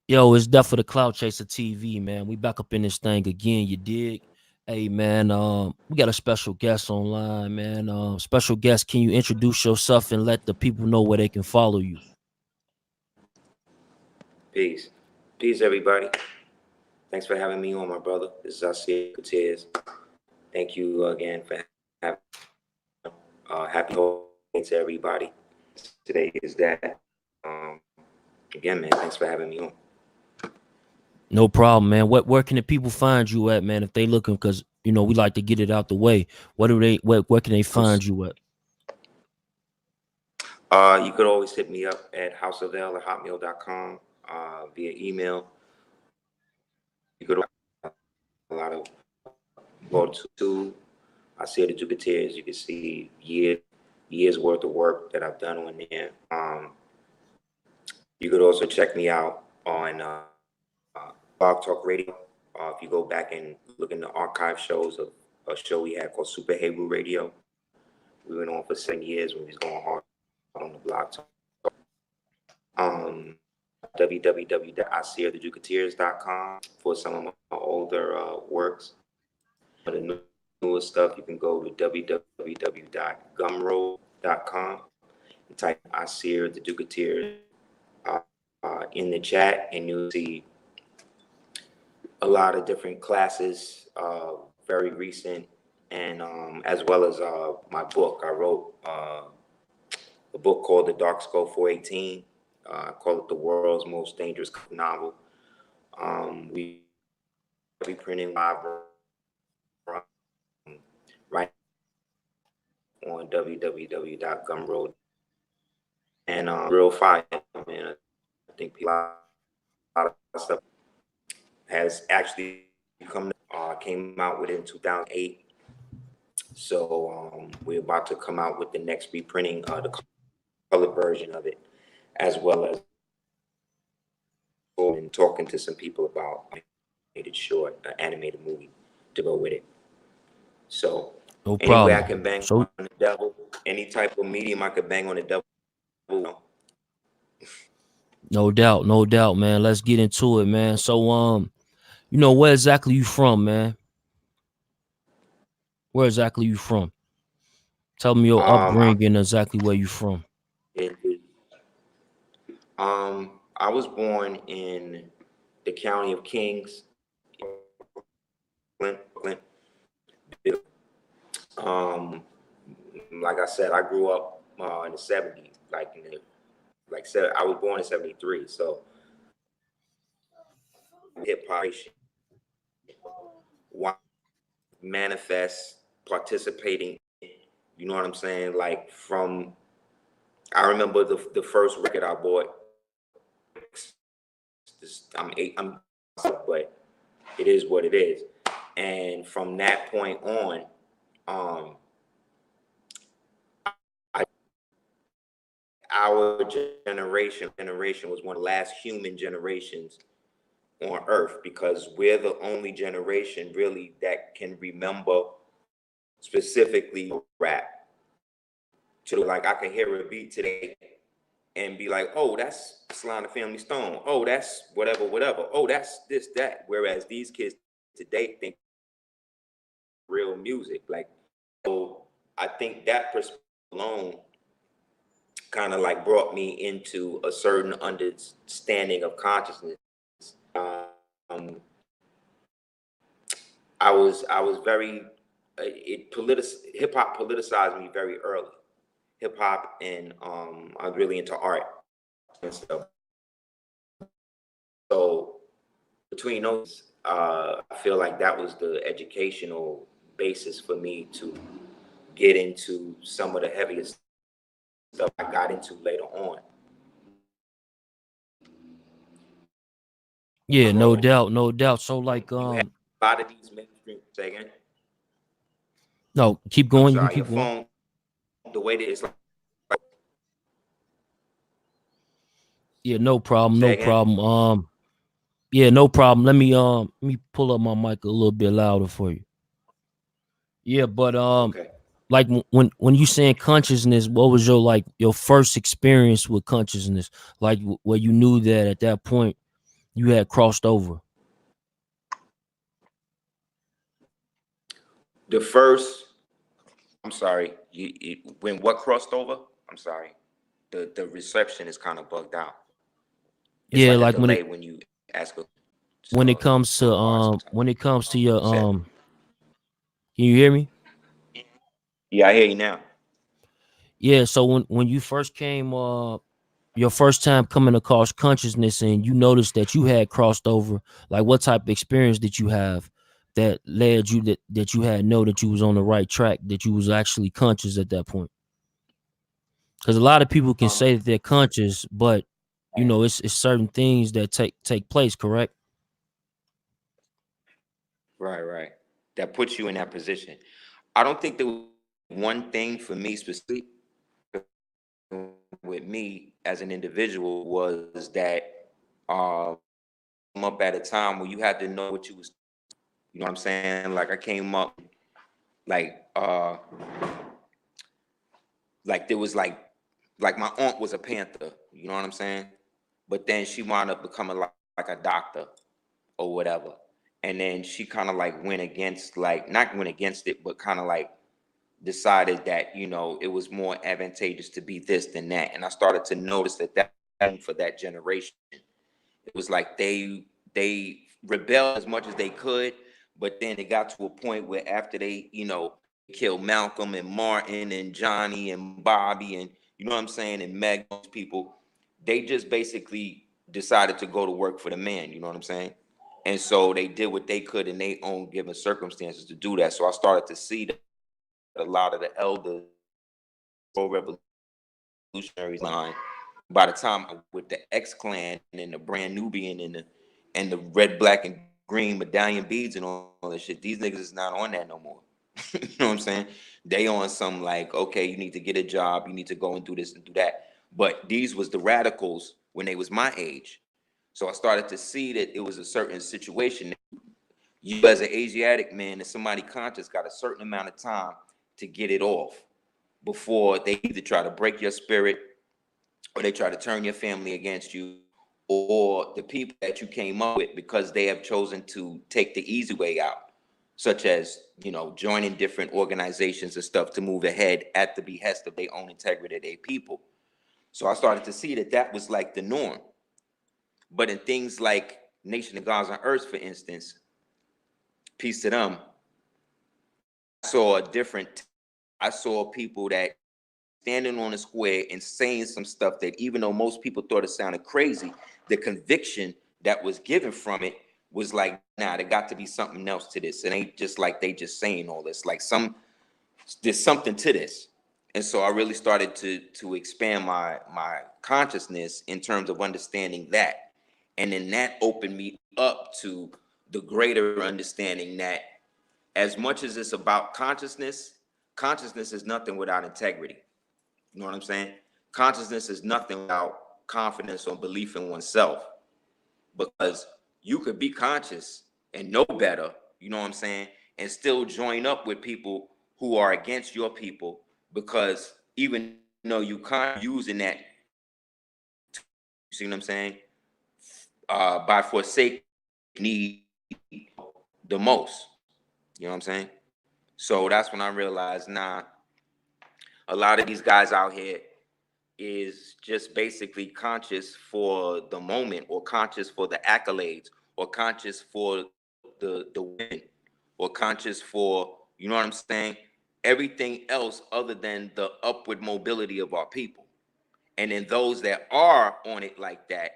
Yo, it's Death for the Cloud Chaser TV, man. We back up in this thing again, you dig? Hey man, we got a special guest online, man. Special guest, can you introduce yourself and let the people know where they can follow you? Peace. Peace, everybody. Thanks for having me on, my brother. This is Aseer. Thank you again for having happy holiday to everybody. Today is that. Again, man, thanks for having me on. No problem, man. Where can the people find you at, man? If they looking, because we like to get it out the way. Where can they find you at? You could always hit me up at houseofl@hotmail.com via email. You could a lot of go to I see the Docctv. You can see years worth of work that I've done on there. You could also check me out on Blog Talk Radio. If you go back and look in the archive shows of a show we had called Super Hebrew Radio, we went on for 7 years when we was going hard on the Blog Talk. www.aseertheducateers.com for some of my older works. For the newest stuff, you can go to www.gumroad.com and type Aseer the Ducateers in the chat, and you'll see a lot of different classes, very recent, and as well as my book. I wrote a book called The Dark Skull 418. I call it the world's most dangerous novel. We be printing live right on www.gumroad, and real fire, man. I think a lot of stuff has actually came out with it in 2008. So we're about to come out with the next reprinting, the color version of it, as well as and talking to some people about animated short, an animated movie to go with it. So No anyway, problem. I can bang on the devil, any type of medium I could bang on the devil. No doubt, man. Let's get into it, man. So, where exactly you from, man? Where exactly you from? Tell me your upbringing, exactly where you from. I was born in the county of Kings, Brooklyn. Like I said, I grew up in the 70s, I was born in 73, so hip hop manifest participating, you know what I'm saying? Like I remember the first record I bought. I'm but it is what it is. And from that point on, our generation was one of the last human generations on Earth, because we're the only generation really that can remember specifically rap. So like I can hear a beat today and be like, oh, that's Sly and the Family Stone. Oh, that's whatever. Oh, that's this, that. Whereas these kids today think real music. Like, so I think that perspective alone kind of like brought me into a certain understanding of consciousness. I was very hip hop politicized me very early. Hip hop, and I was really into art and stuff. So between those, I feel like that was the educational basis for me to get into some of the heaviest stuff I got into later on. Yeah, no doubt. So like, You have a lot of these mainstream. Say again. no, keep I'm going. You can sorry, your keep going. phone, the way that it's like. Yeah, no problem. Say No again. problem. Yeah, no problem. Let me pull up my mic a little bit louder for you. Yeah, but Okay. like when you saying consciousness, what was your first experience with consciousness? Like where you knew that at that point you had crossed over? The first, I'm sorry, when what crossed over? I'm sorry. The reception is kind of bugged out. It's Yeah, like a like delay when you ask a when it so comes it's to kind of hard sometimes. when it comes to your Said, can you hear me? yeah, I hear you now. Yeah, so when you first came your first time coming across consciousness and you noticed that you had crossed over, like what type of experience did you have that led you that you had know that you was on the right track, that you was actually conscious at that point? Because a lot of people can Um, say that they're conscious, but you know, it's certain things that take place, correct? right, right. That puts you in that position. I don't think there was one thing for me specifically with me as an individual was that come up at a time where you had to know what you was, you know what I'm saying? Like I came up like like there was like my aunt was a panther, you know what I'm saying? But then she wound up becoming like a doctor or whatever. And then she kind of like went against, like not went against it, but kind of like decided that, you know, it was more advantageous to be this than that. And I started to notice that for that generation, it was like they rebelled as much as they could, but then it got to a point where after they, you know, killed Malcolm and Martin and Johnny and Bobby and, you know what I'm saying, and Meg, those people, they just basically decided to go to work for the man, you know what I'm saying? And so they did what they could in their own given circumstances to do that. So I started to see that a lot of the elders, pro-revolutionaries line, by the time with the X Clan and the Brand Nubian and the red, black, and green medallion beads and all that shit, these niggas is not on that no more. You know what I'm saying? They on some like, okay, you need to get a job, you need to go and do this and do that. But these was the radicals when they was my age. So I started to see that it was a certain situation. You as an Asiatic man and somebody conscious got a certain amount of time to get it off before they either try to break your spirit or they try to turn your family against you, or the people that you came up with because they have chosen to take the easy way out, such as, you know, joining different organizations and stuff to move ahead at the behest of their own integrity, their people. So I started to see that that was like the norm. But in things like Nation of Gods on Earth, for instance, peace to them, I saw a different. I saw people that standing on a square and saying some stuff that even though most people thought it sounded crazy, the conviction that was given from it was like, nah, there got to be something else to this. It ain't just like they just saying all this. Like there's something to this. And so I really started to expand my consciousness in terms of understanding that. And then that opened me up to the greater understanding that as much as it's about consciousness, consciousness is nothing without integrity. You know what I'm saying? Consciousness is nothing without confidence or belief in oneself. Because you could be conscious and know better, you know what I'm saying, and still join up with people who are against your people because even though you kind of using that, you see what I'm saying, by forsake need the most. You know what I'm saying? So that's when I realized, nah, a lot of these guys out here is just basically conscious for the moment or conscious for the accolades or conscious for the win or conscious for, you know what I'm saying, everything else other than the upward mobility of our people. And then those that are on it like that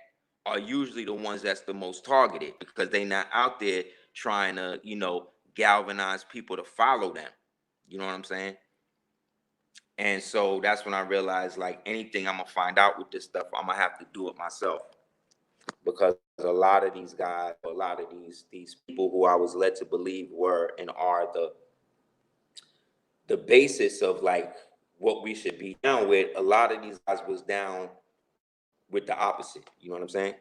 are usually the ones that's the most targeted because they're not out there trying to, you know, galvanize people to follow them. You know what I'm saying? And so that's when I realized, like, anything I'm gonna find out with this stuff, I'm gonna have to do it myself because a lot of these guys, a lot of these people who I was led to believe were and are the basis of like what we should be down with. A lot of these guys was down with the opposite. You know what I'm saying?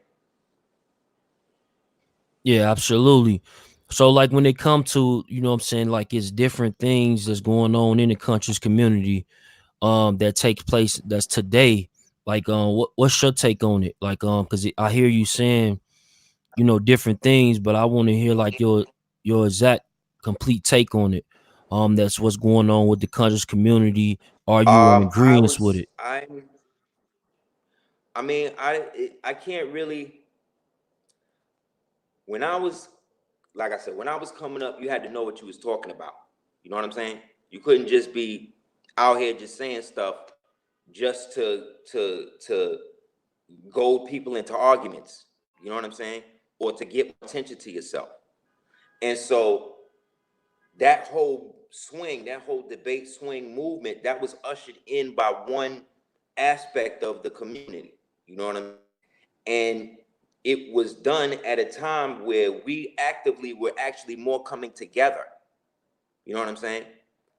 Yeah, absolutely. So like when it come to, you know what I'm saying, like it's different things that's going on in the conscious community that takes place that's today. Like what's your take on it? Like cuz I hear you saying you know, different things, but I want to hear like your exact complete take on it. That's what's going on with the conscious community. Are you in I agreement with was, it? I mean, I can't really. When I was, like I said, when I was coming up, you had to know what you was talking about. You know what I'm saying? You couldn't just be out here just saying stuff just to goad people into arguments. You know what I'm saying? Or to get attention to yourself. And so that whole swing, that whole debate swing movement, that was ushered in by one aspect of the community. You know what I mean? And it was done at a time where we actively were actually more coming together. You know what I'm saying?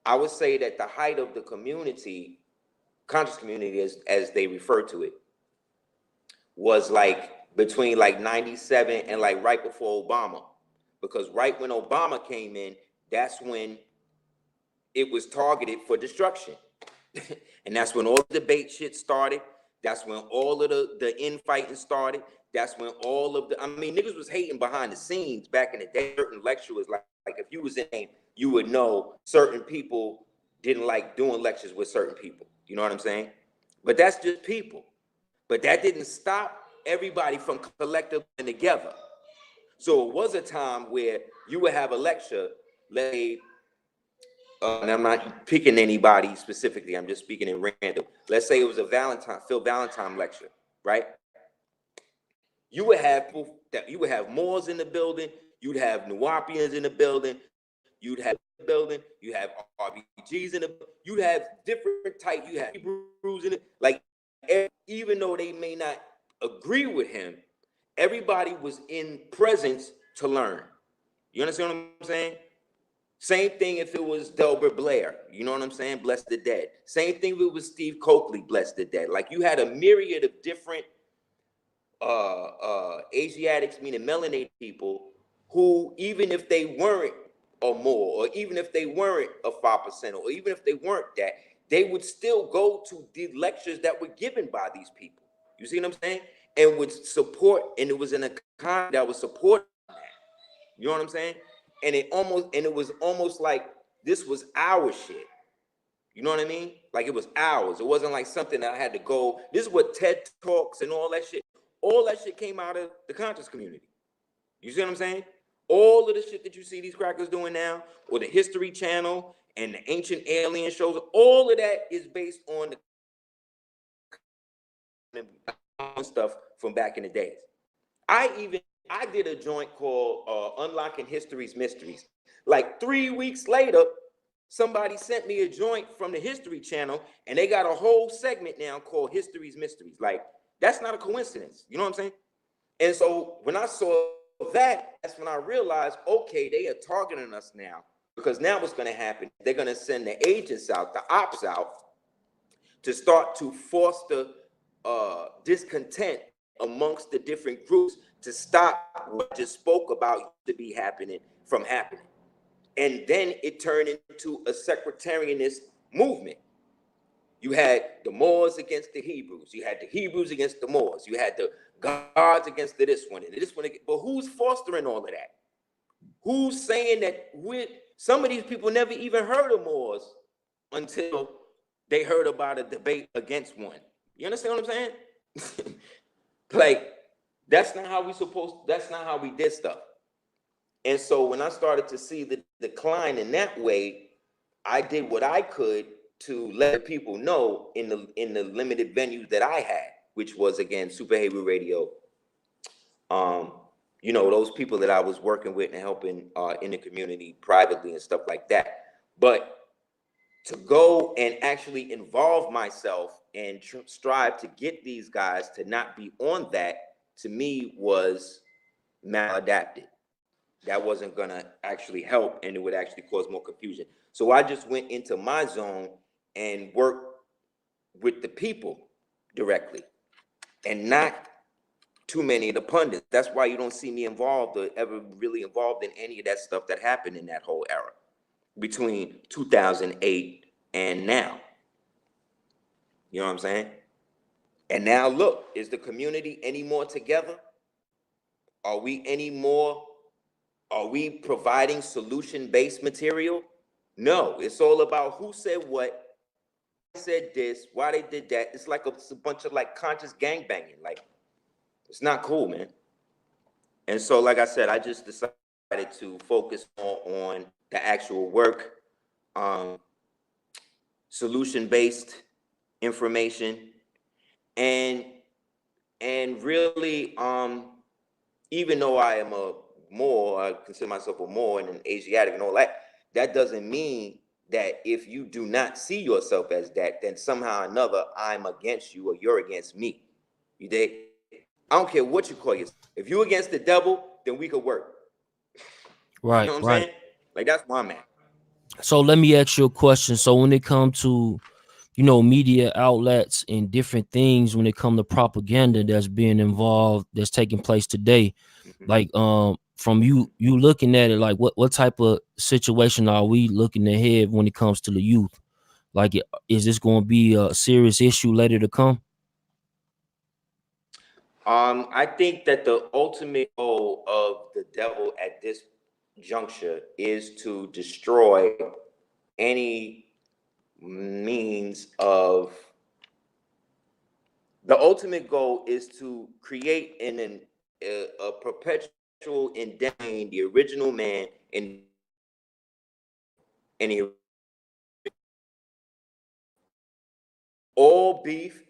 I would say that the height of the community, conscious community as they refer to it, was like between like 97 and like right before Obama. Because right when Obama came in, that's when it was targeted for destruction. And that's when all the debate shit started. That's when all of the infighting started. That's when all of the, I mean, niggas was hating behind the scenes back in the day. Certain lecturers, like if you was in, you would know certain people didn't like doing lectures with certain people. You know what I'm saying? But that's just people. But that didn't stop everybody from collectively together. So it was a time where you would have a lecture, let's say, and I'm not picking anybody specifically. I'm just speaking in random. Let's say it was a Phil Valentine lecture, right? You would have people that you would have Moors in the building. You'd have Nuwapians in the building. You'd have building. You have RBGs in the. You'd have different type. You have Hebrews in it. Like even though they may not agree with him, everybody was in presence to learn. You understand what I'm saying? Same thing if it was Delbert Blair, you know what I'm saying? Bless the dead. Same thing if it was Steve Coakley, bless the dead. Like you had a myriad of different Asiatics, meaning melanated people, who even if they weren't a more, or even if they weren't a 5%, or even if they weren't that, they would still go to the lectures that were given by these people. You see what I'm saying? And would support, and it was an economy that was supporting that. You know what I'm saying? And it was almost like this was our shit. You know what I mean? Like it was ours. It wasn't like something that I had to go. This is what TED Talks and all that shit. All that shit came out of the conscious community. You see what I'm saying? All of the shit that you see these crackers doing now, or the History Channel and the ancient alien shows, all of that is based on the stuff from back in the days. I did a joint called Unlocking History's Mysteries. Like 3 weeks later, somebody sent me a joint from the History Channel, and they got a whole segment now called History's Mysteries. Like that's not a coincidence. You know what I'm saying? And so when I saw that, that's when I realized, okay, they are targeting us now, because now what's going to happen? They're going to send the agents out, the ops out, to start to foster discontent amongst the different groups to stop what I just spoke about to be happening from happening. And then it turned into a sectarianist movement. You had the Moors against the Hebrews. You had the Hebrews against the Moors. You had the gods against this one and this one. But who's fostering all of that? Who's saying that some of these people never even heard of Moors until they heard about a debate against one? You understand what I'm saying? Like, that's not how we did stuff. And so when I started to see the decline in that way, I did what I could to let people know in the limited venues that I had, which was again Super Hayward Radio. You know, those people that I was working with and helping in the community privately and stuff like that. But to go and actually involve myself and strive to get these guys to not be on that, to me was maladapted. That wasn't gonna actually help, and it would actually cause more confusion. So I just went into my zone and worked with the people directly, and not too many of the pundits. That's why you don't see me involved or ever really involved in any of that stuff that happened in that whole era between 2008 and now. You know what I'm saying? And now look, is the community any more together? Are we any more? Are we providing solution-based material? No, it's all about who said what, said this, why they did that. It's like it's a bunch of like conscious gangbanging. Like, it's not cool, man. And so, like I said, I just decided to focus more on the actual work, um, solution-based information, and really, even though I am I consider myself a Moor and an Asiatic and all that, that doesn't mean that if you do not see yourself as that, then somehow or another I'm against you or you're against me. You dig? I don't care what you call yourself. If you're against the devil, then we could work. You Right, know what I'm right. saying? Like, that's where I'm at. So let me ask you a question. So when it comes to, media outlets and different things, when it comes to propaganda that's being involved, that's taking place today, Mhm. like from you looking at it, like what type of situation are we looking ahead when it comes to the youth? Like, is this going to be a serious issue later to come? I think that the ultimate goal of the devil at this juncture is to destroy any means of. The ultimate goal is to create a perpetual endangering the original man and the, all beef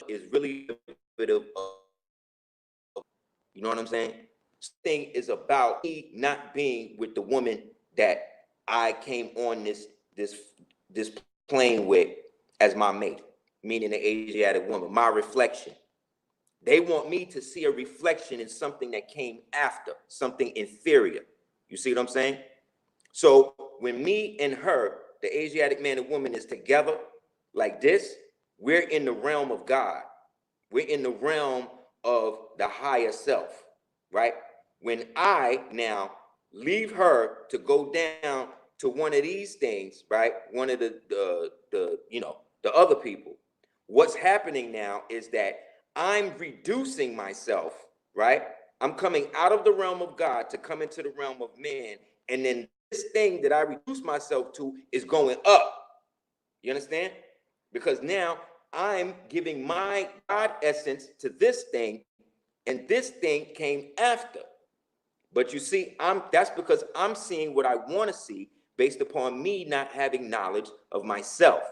is really a bit of, you know what I'm saying? This thing is about me not being with the woman that I came on this plane with as my mate, meaning the Asiatic woman, my reflection. They want me to see a reflection in something that came after, something inferior. You see what I'm saying? So when me and her, the Asiatic man and woman, is together like this, we're in the realm of God. We're in the realm of the higher self, right? When I now leave her to go down to one of these things, right? One of the other people. What's happening now is that I'm reducing myself, right? I'm coming out of the realm of God to come into the realm of man, and then this thing that I reduce myself to is going up. You understand? Because now I'm giving my God essence to this thing, and this thing came after. But you see, that's because I'm seeing what I want to see based upon me not having knowledge of myself.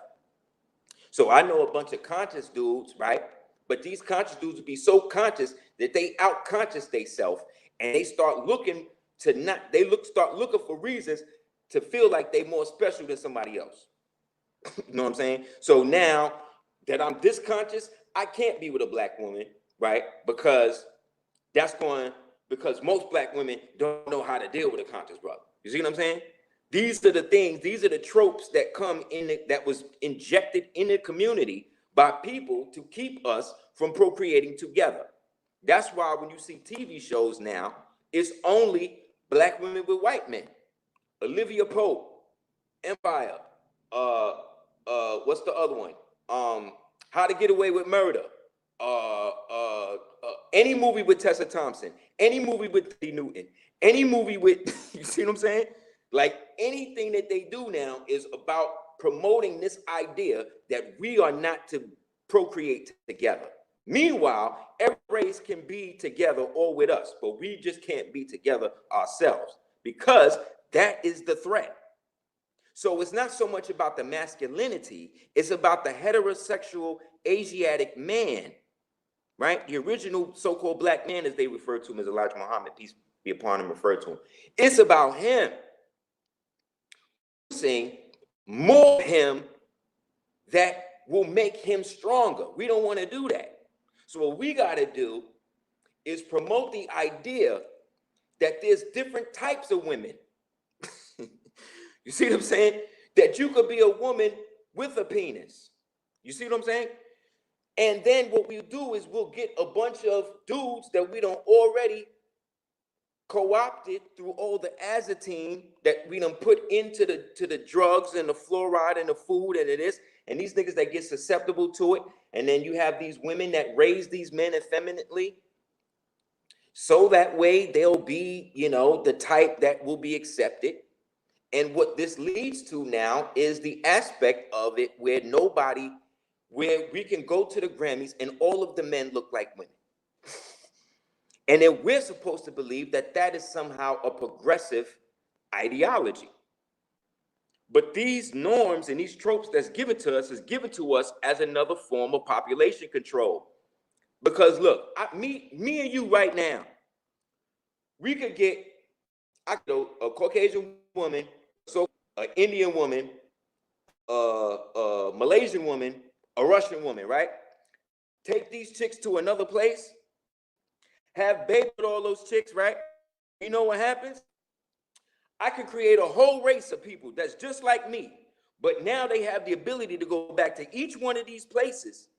So I know a bunch of conscious dudes, right? But these conscious dudes would be so conscious that they out conscious themselves, and they start looking to not, start looking for reasons to feel like they're more special than somebody else. You know what I'm saying? So now that I'm this conscious, I can't be with a black woman, right? That's going because most black women don't know how to deal with a conscious brother. You see what I'm saying? These are the things, these are the tropes that come in that was injected in the community by people to keep us from procreating together. That's why when you see TV shows now, it's only black women with white men. Olivia Pope, Empire, uh, what's the other one? How to Get Away with Murder. Any movie with Tessa Thompson, any movie with D. Newton, any movie with, you see what I'm saying? Like anything that they do now is about promoting this idea that we are not to procreate together. Meanwhile, every race can be together or with us, but we just can't be together ourselves because that is the threat. So it's not so much about the masculinity, it's about the heterosexual Asiatic man, right? The original so-called black man, as they refer to him, as Elijah Muhammad, peace be upon him, referred to him. It's about him saying more of him that will make him stronger. We don't want to do that. So what we got to do is promote the idea that there's different types of women. You see what I'm saying? That you could be a woman with a penis. You see what I'm saying? And then what we'll do is we'll get a bunch of dudes that we don't already co-opted through all the azatine that we done put into the drugs and the fluoride and the food and it is, and these niggas that get susceptible to it. And then you have these women that raise these men effeminately. So that way they'll be, you know, the type that will be accepted. And what this leads to now is the aspect of it where where we can go to the Grammys and all of the men look like women. And then we're supposed to believe that that is somehow a progressive ideology. But these norms and these tropes that's given to us is given to us as another form of population control. Because look, me and you right now, we could get a Caucasian woman, so an Indian woman, a Malaysian woman, a Russian woman, right? Take these chicks to another place, have babies with all those chicks, right? You know what happens? I could create a whole race of people that's just like me, but now they have the ability to go back to each one of these places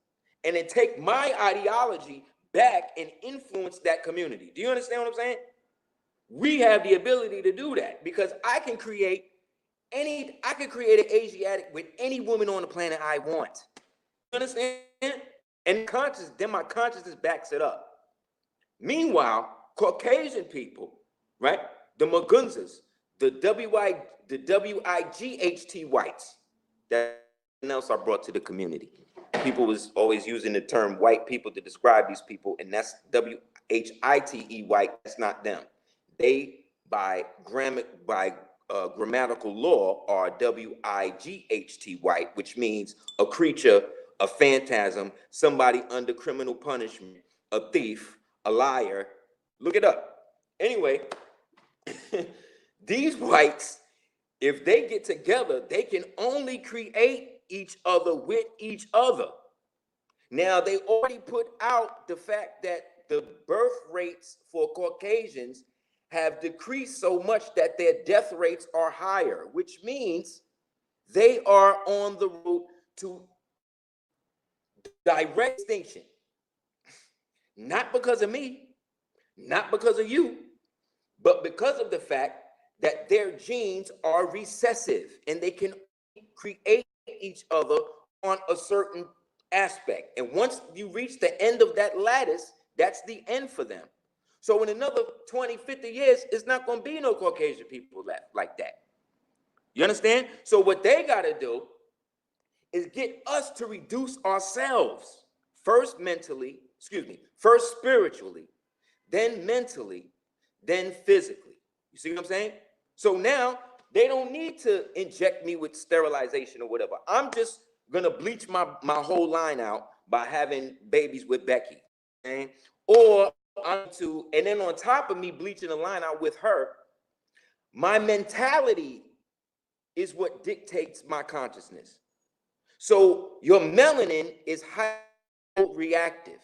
and then take my ideology back and influence that community. Do you understand what I'm saying? We have the ability to do that because I can create an Asiatic with any woman on the planet I want. You understand? And then my consciousness backs it up. Meanwhile, Caucasian people, right? The Magunzas, the WIGHT whites, that else are brought to the community. People was always using the term white people to describe these people, and that's WHITE white. That's not them. They, by grammatical law, are WIGHT white, which means a creature, a phantasm, somebody under criminal punishment, a thief, a liar. Look it up. Anyway, these whites, if they get together, they can only create each other with each other. Now, they already put out the fact that the birth rates for Caucasians have decreased so much that their death rates are higher, which means they are on the road to direct extinction. Not because of me, not because of you, but because of the fact that their genes are recessive and they can create each other on a certain aspect. And once you reach the end of that lattice, that's the end for them. So in another 20, 50 years, it's not going to be no Caucasian people left like that. You understand? So what they got to do is get us to reduce ourselves, first spiritually, then mentally, then physically. You see what I'm saying? So now they don't need to inject me with sterilization or whatever. I'm just gonna bleach my whole line out by having babies with Becky. Okay? Or and then on top of me bleaching the line out with her, my mentality is what dictates my consciousness. So your melanin is hyporeactive. It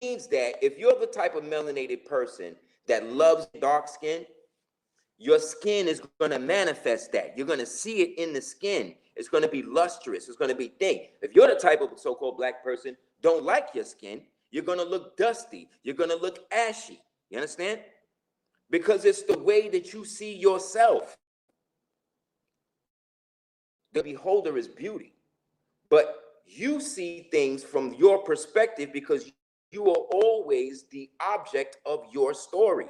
means that if you're the type of melanated person that loves dark skin, your skin is going to manifest that. You're going to see it in the skin. It's going to be lustrous. It's going to be thick. If you're the type of so-called black person don't like your skin, you're going to look dusty. You're going to look ashy. You understand? Because it's the way that you see yourself. The beholder is beauty. But you see things from your perspective because you are always the object of your story.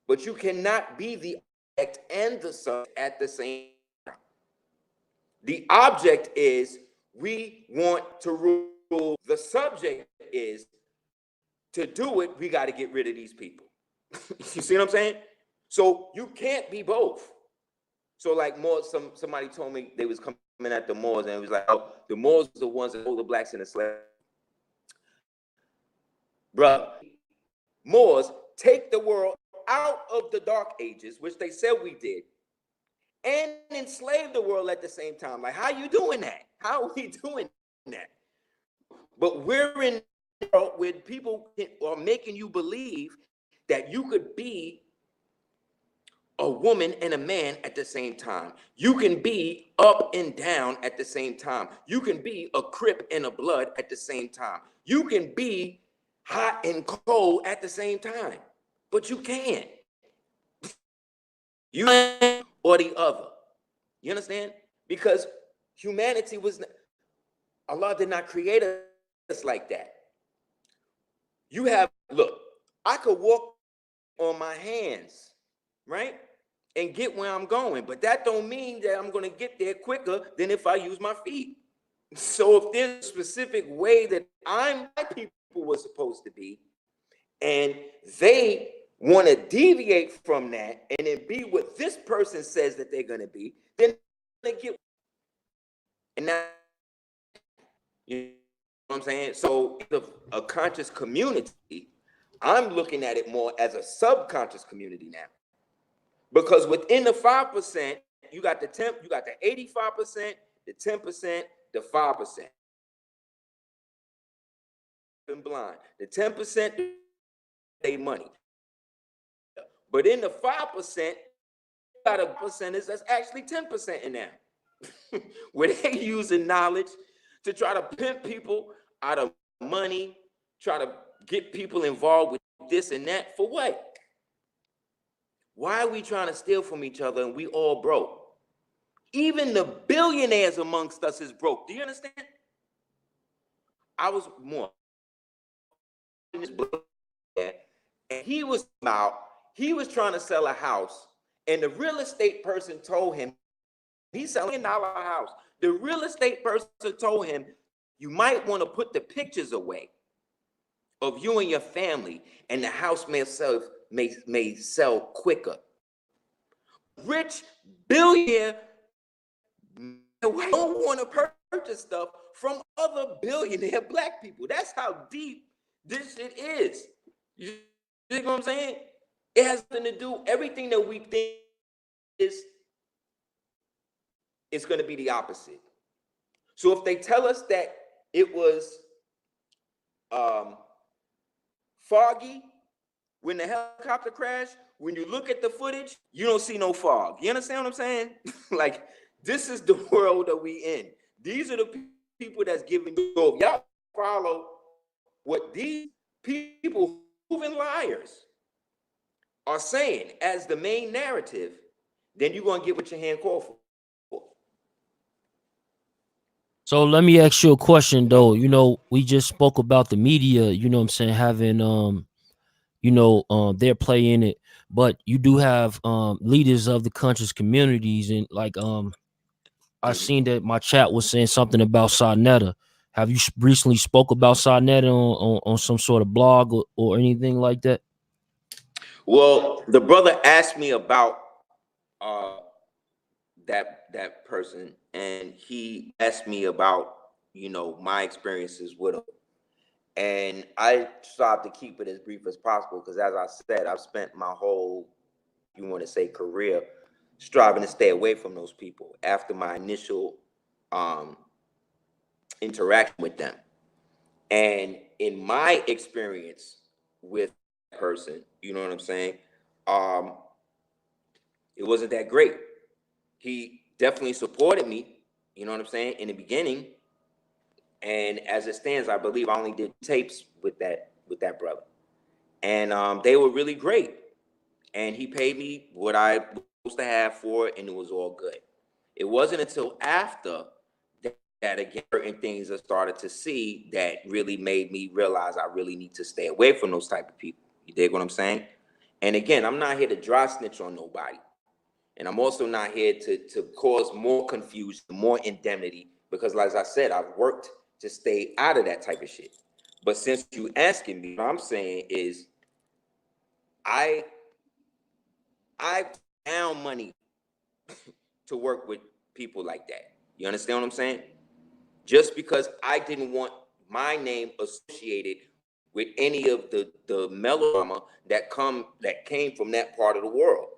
But you cannot be the object and the subject at the same time. The object is we want to rule. The subject is to do it, we got to get rid of these people. You see what I'm saying? So you can't be both. So like somebody told me they was coming at the Moors and it was like, oh, the Moors are the ones that hold the blacks in the slave. Bruh, Moors take the world out of the dark ages, which they said we did, and enslave the world at the same time. Like, how you doing that? How are we doing that? But we're in a world where people are making you believe that you could be a woman and a man at the same time. You can be up and down at the same time. You can be a Crip and a Blood at the same time. You can be hot and cold at the same time, but you can't. You or the other. You understand? Because humanity Allah did not create us like that. Look, I could walk on my hands, right? And get where I'm going. But that don't mean that I'm going to get there quicker than if I use my feet. So if there's a specific way that my people were supposed to be, and they want to deviate from that and then be what this person says that they're going to be, then they get. And now, you know what I'm saying? So a conscious community, I'm looking at it more as a subconscious community now. Because within the 5%, you got the 85%, the 10%, the 5%. Blind. The 10% they money. But in the 5%, got a percentage that's actually 10% in there. Where they using knowledge to try to pimp people out of money, try to get people involved with this and that. For what? Why are we trying to steal from each other and we all broke? Even the billionaires amongst us is broke. Do you understand? I was more in this book, and he was trying to sell a house, and the real estate person told him he's selling a house. The real estate person told him, you might want to put the pictures away of you and your family, and the house may sell quicker. Rich billionaire don't want to purchase stuff from other billionaire black people. That's how deep this shit is. You know what I'm saying? It has nothing to do, everything that we think is, it's going to be the opposite. So if they tell us that it was foggy when the helicopter crashed, when you look at the footage, you don't see no fog. You understand what I'm saying? Like, this is the world that we in. These are the people that's giving you. So y'all follow what these people, proven liars, are saying as the main narrative, then you're going to get what your hand called for. So let me ask you a question though. You know, we just spoke about the media, you know what I'm saying, having their play in it, but you do have leaders of the conscious communities, and like I seen that my chat was saying something about Sarnetta. Have you recently spoke about Sarnetta on some sort of blog or anything like that? Well, the brother asked me about that person, and he asked me about my experiences with him, and I tried to keep it as brief as possible because, as I said, I've spent my whole, you want to say, career striving to stay away from those people after my initial interaction with them. And in my experience with that person, you know what I'm saying, it wasn't that great. He definitely supported me, you know what I'm saying, in the beginning. And as it stands, I believe I only did tapes with that brother. And they were really great. And he paid me what I was supposed to have for it, and it was all good. It wasn't until after that again, certain things I started to see that really made me realize I really need to stay away from those type of people. You dig what I'm saying? And again, I'm not here to dry snitch on nobody. And I'm also not here to cause more confusion, more indemnity, because like I said, I've worked to stay out of that type of shit. But since you asking me, what I'm saying is I found money to work with people like that. You understand what I'm saying? Just because I didn't want my name associated with any of the melodrama that came from that part of the world.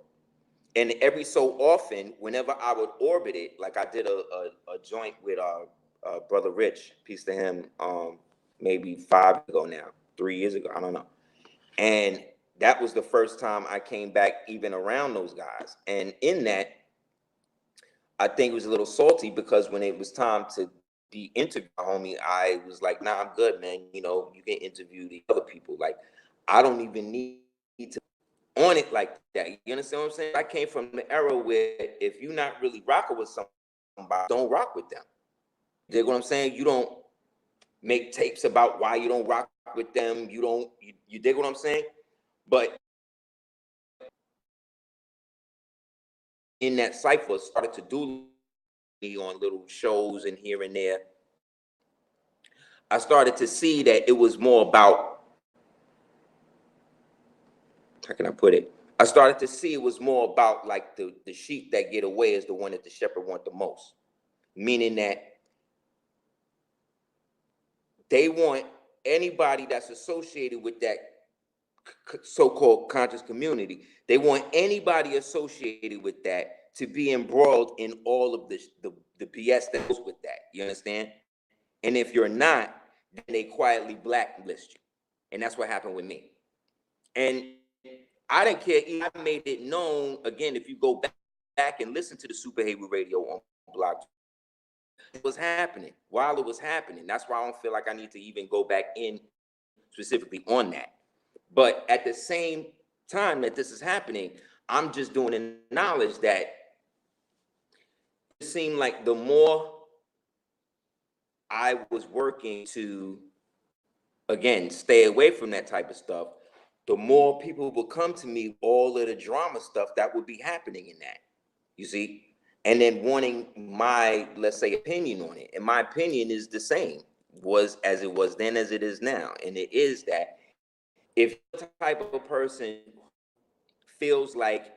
And every so often, whenever I would orbit it, like I did a joint with Brother Rich, peace to him, maybe 5 years ago now, 3 years ago, I don't know. And that was the first time I came back even around those guys. And in that, I think it was a little salty because when it was time to be interviewed, homie, I was like, nah, I'm good, man. You know, you can interview the other people. Like, I don't even need to on it like that. You understand what I'm saying? I came from the era where if you're not really rocking with somebody, don't rock with them. You dig what I'm saying? You don't make tapes about why you don't rock with them. You dig what I'm saying? But in that cipher started to do on little shows and here and there, I started to see that it was more about, how can I put it? I started to see it was more about like the sheep that get away is the one that the shepherd want the most. Meaning that they want anybody that's associated with that so-called conscious community. They want anybody associated with that to be embroiled in all of the BS that goes with that. You understand? And if you're not, then they quietly blacklist you. And that's what happened with me. And I didn't care. I made it known, again, if you go back and listen to the Super Haiti Radio on Blog, it was happening while it was happening. That's why I don't feel like I need to even go back in specifically on that. But at the same time that this is happening, I'm just doing the knowledge that it seemed like the more I was working to, again, stay away from that type of stuff, the more people would come to me, all of the drama stuff that would be happening in that, you see? And then wanting my, let's say, opinion on it. And my opinion is the same, was as it was then as it is now. And it is that if the type of person feels like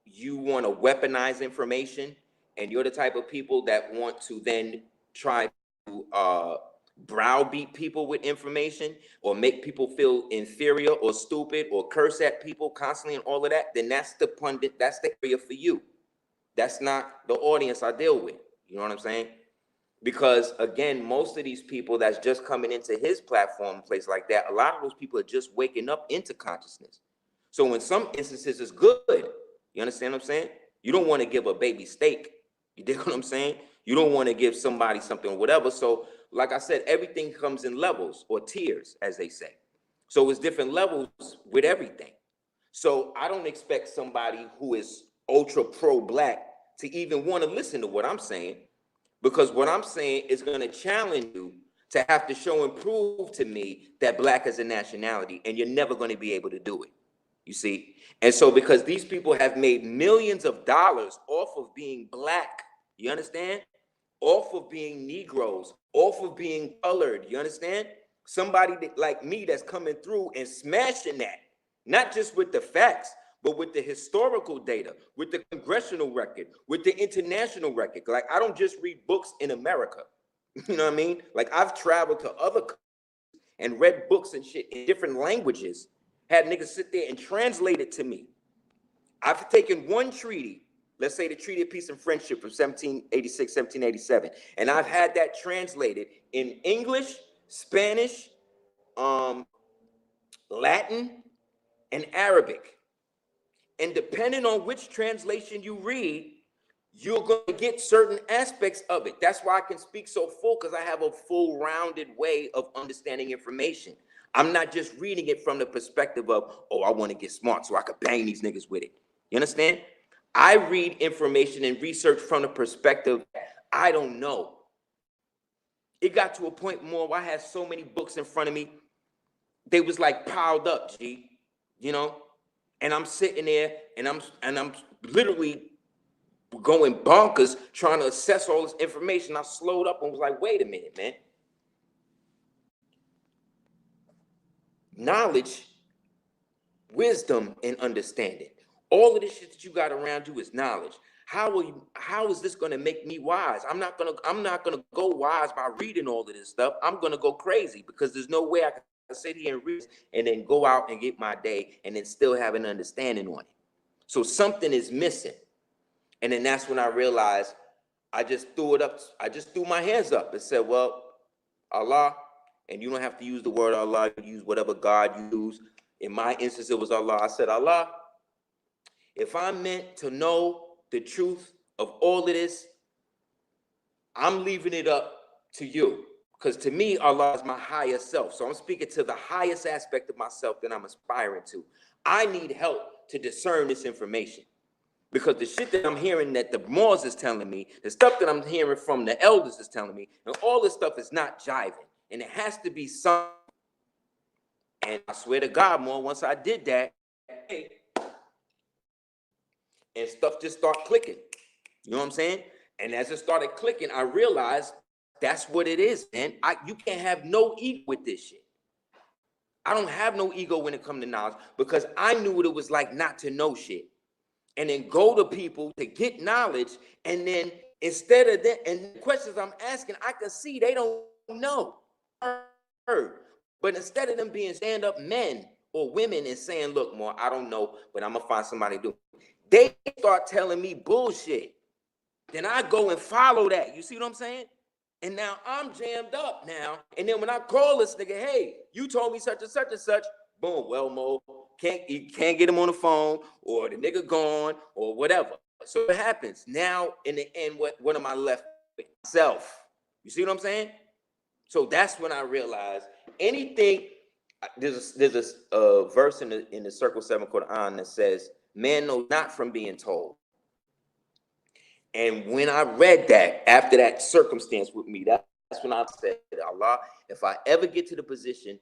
you want to weaponize information, and you're the type of people that want to then try to browbeat people with information or make people feel inferior or stupid or curse at people constantly and all of that, then that's the pundit, that's the area for you. That's not the audience I deal with. You know what I'm saying? Because again, most of these people that's just coming into his platform, place like that, a lot of those people are just waking up into consciousness. So in some instances, it's good. You understand what I'm saying? You don't want to give a baby steak. You dig what I'm saying? You don't want to give somebody something or whatever. So like I said, everything comes in levels or tiers, as they say. So it's different levels with everything. So I don't expect somebody who is ultra pro-black to even want to listen to what I'm saying, because what I'm saying is going to challenge you to have to show and prove to me that black is a nationality, and you're never going to be able to do it. You see? And so because these people have made millions of dollars off of being black, you understand? Off of being Negroes, off of being colored, you understand? Somebody that, like me, that's coming through and smashing that, not just with the facts, but with the historical data, with the congressional record, with the international record. Like, I don't just read books in America. You know what I mean? Like, I've traveled to other countries and read books and shit in different languages, had niggas sit there and translate it to me. I've taken one treaty, let's say the Treaty of Peace and Friendship from 1786, 1787, and I've had that translated in English, Spanish, Latin, and Arabic. And depending on which translation you read, you're going to get certain aspects of it. That's why I can speak so full, because I have a full rounded way of understanding information. I'm not just reading it from the perspective of, oh, I want to get smart so I could bang these niggas with it. You understand? I read information and research from the perspective, I don't know. It got to a point more where I had so many books in front of me, they was like piled up, G, you know? And I'm sitting there and I'm literally going bonkers trying to assess all this information. I slowed up and was like, wait a minute, man. Knowledge, wisdom, and understanding. All of this shit that you got around you is knowledge. How is this gonna make me wise? I'm not gonna go wise by reading all of this stuff. I'm gonna go crazy, because there's no way I can sit here and read and then go out and get my day and then still have an understanding on it. So something is missing. And then that's when I realized I just threw my hands up and said, well, Allah, and you don't have to use the word Allah, you use whatever God you use. In my instance, it was Allah. I said, Allah, if I'm meant to know the truth of all of this, I'm leaving it up to you. Because to me, Allah is my higher self. So I'm speaking to the highest aspect of myself that I'm aspiring to. I need help to discern this information. Because the shit that I'm hearing that the Moors is telling me, the stuff that I'm hearing from the elders is telling me, and all this stuff is not jiving. And it has to be something. And I swear to God, more once I did that, hey, and stuff just start clicking. You know what I'm saying? And as it started clicking, I realized that's what it is, man. You can't have no ego with this shit. I don't have no ego when it comes to knowledge, because I knew what it was like not to know shit. And then go to people to get knowledge, and then instead of that, and the questions I'm asking, I can see they don't know. But instead of them being stand-up men or women and saying, look, more, I don't know, but I'm gonna find somebody to do, they start telling me bullshit. Then I go and follow that. You see what I'm saying? And now I'm jammed up now. And then when I call this nigga, hey, you told me such and such and such, boom, well, Mo, you can't get him on the phone, or the nigga gone, or whatever. So what happens? Now, in the end, what am I left with? Myself. You see what I'm saying? So that's when I realized anything. There's a verse in the Circle 7 Quran that says, man knows not from being told. And when I read that, after that circumstance with me, that's when I said, Allah, if I ever get to the position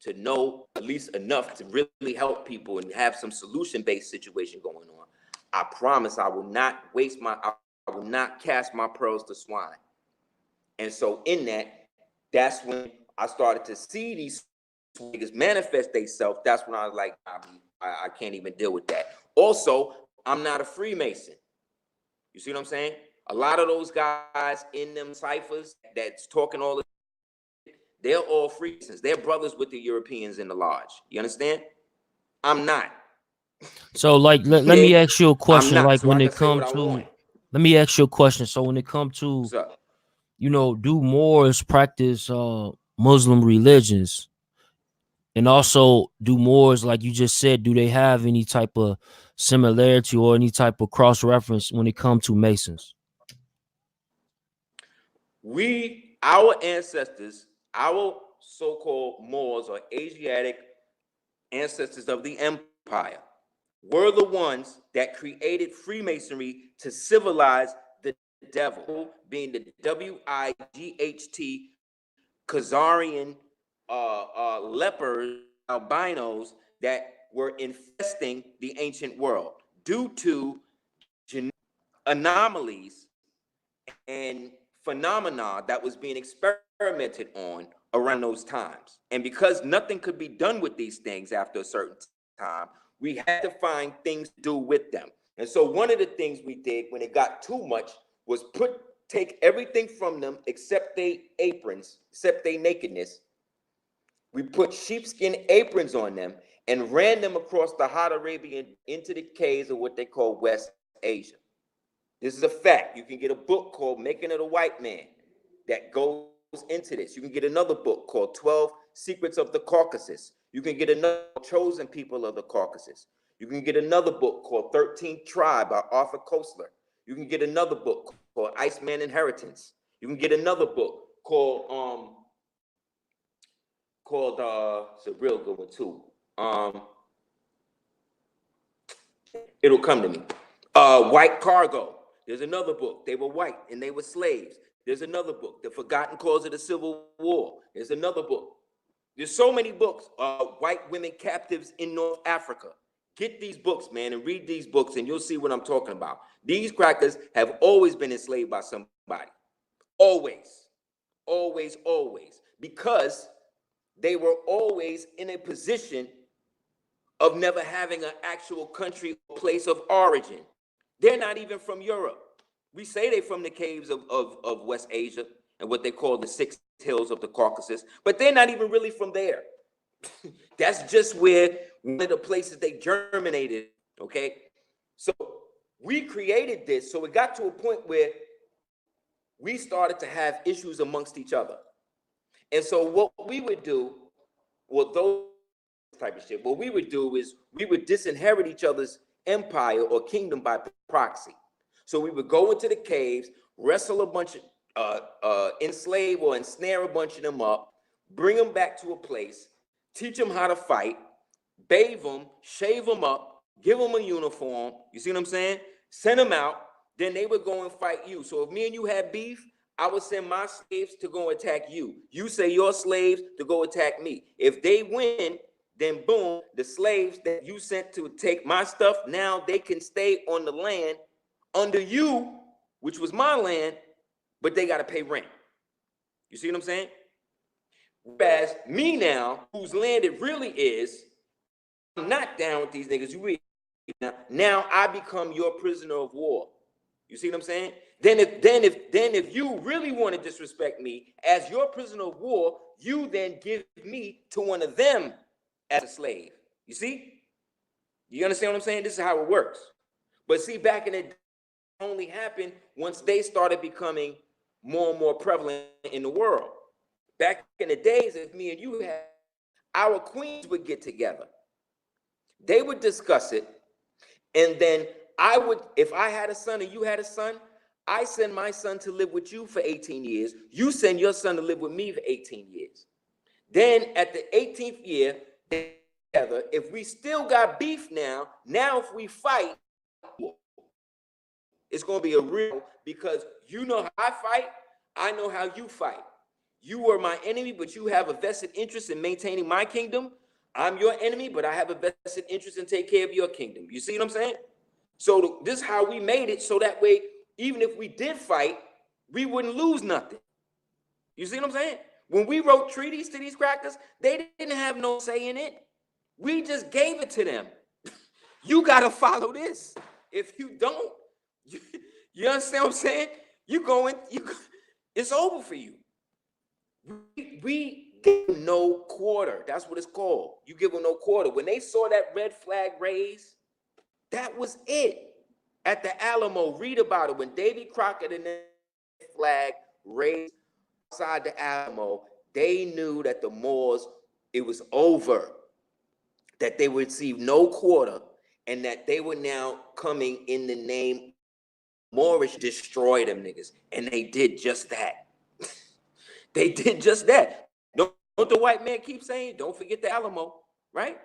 to know at least enough to really help people and have some solution-based situation going on, I promise I will not I will not cast my pearls to swine. And so in that, that's when I started to see these niggas manifest themselves. That's when I was like, I can't even deal with that. Also, I'm not a Freemason. You see what I'm saying? A lot of those guys in them ciphers that's talking all this, they're all Freemasons. They're brothers with the Europeans in the lodge. You understand? I'm not. So like let me ask you a question. I'm not. Like So when I it can say what comes I to, want. let me ask you a question. So when it comes to, What's up? do Moors practice Muslim religions? And also, do Moors, like you just said, do they have any type of similarity or any type of cross reference when it comes to Masons? Our ancestors, our so-called Moors or Asiatic ancestors of the empire, were the ones that created Freemasonry to civilize the devil, being the WIGHT Khazarian lepers, albinos that were infesting the ancient world due to anomalies and phenomena that was being experimented on around those times. And because nothing could be done with these things after a certain time, we had to find things to do with them. And so one of the things we did when it got too much was take everything from them except their aprons, except their nakedness. We put sheepskin aprons on them and ran them across the hot Arabian into the caves of what they call West Asia. This is a fact. You can get a book called Making It a White Man that goes into this. You can get another book called 12 Secrets of the Caucasus. You can get another Chosen People of the Caucasus. You can get another book called 13th Tribe by Arthur Koestler. You can get another book called Iceman Inheritance. You can get another book called it's a real good one too. It'll come to me. White Cargo. There's another book. They were white and they were slaves. There's another book. The Forgotten Cause of the Civil War. There's another book. There's so many books. White Women Captives in North Africa. Get these books, man, and read these books, and you'll see what I'm talking about. These crackers have always been enslaved by somebody. Always. Always, always. Because they were always in a position of never having an actual country or place of origin. They're not even from Europe. We say they're from the caves of West Asia and what they call the 6 hills of the Caucasus, but they're not even really from there. That's just where one of the places they germinated, okay? So we created this, so it got to a point where we started to have issues amongst each other. And so what we would do, well, those type of shit, what we would do is we would disinherit each other's empire or kingdom by proxy. So we would go into the caves, wrestle a bunch of, enslave or ensnare a bunch of them up, bring them back to a place, teach them how to fight, bathe them, shave them up, give them a uniform. You see what I'm saying? Send them out. Then they would go and fight you. So if me and you had beef, I would send my slaves to go attack you. You say your slaves to go attack me. If they win, then boom, the slaves that you sent to take my stuff, now they can stay on the land under you, which was my land, but they got to pay rent. You see what I'm saying? Whereas me now, whose land it really is, I'm not down with these niggas. Now I become your prisoner of war. You see what I'm saying? Then if you really want to disrespect me as your prisoner of war, you then give me to one of them as a slave. You see? You understand what I'm saying? This is how it works. But see, back in the day, it only happened once they started becoming more and more prevalent in the world. Back in the days, if me and you had, our queens would get together. They would discuss it, and then I would, if I had a son and you had a son, I send my son to live with you for 18 years. You send your son to live with me for 18 years. Then at the 18th year, together, if we still got beef now if we fight, it's going to be a real, because you know how I fight, I know how you fight. You were my enemy, but you have a vested interest in maintaining my kingdom. I'm your enemy, but I have a vested interest in taking care of your kingdom. You see what I'm saying? So this is how we made it, so that way, even if we did fight, we wouldn't lose nothing. You see what I'm saying? When we wrote treaties to these crackers, they didn't have no say in it. We just gave it to them. You got to follow this. If you don't, you understand what I'm saying? It's over for you. We give them no quarter. That's what it's called. You give them no quarter. When they saw that red flag raised, that was it. At the Alamo, read about it. When Davy Crockett and that flag raised outside the Alamo, they knew that the Moors, it was over. That they would receive no quarter, and that they were now coming in the name Moorish, destroy them niggas. And they did just that. They did just that. Don't the white man keep saying, don't forget the Alamo, right?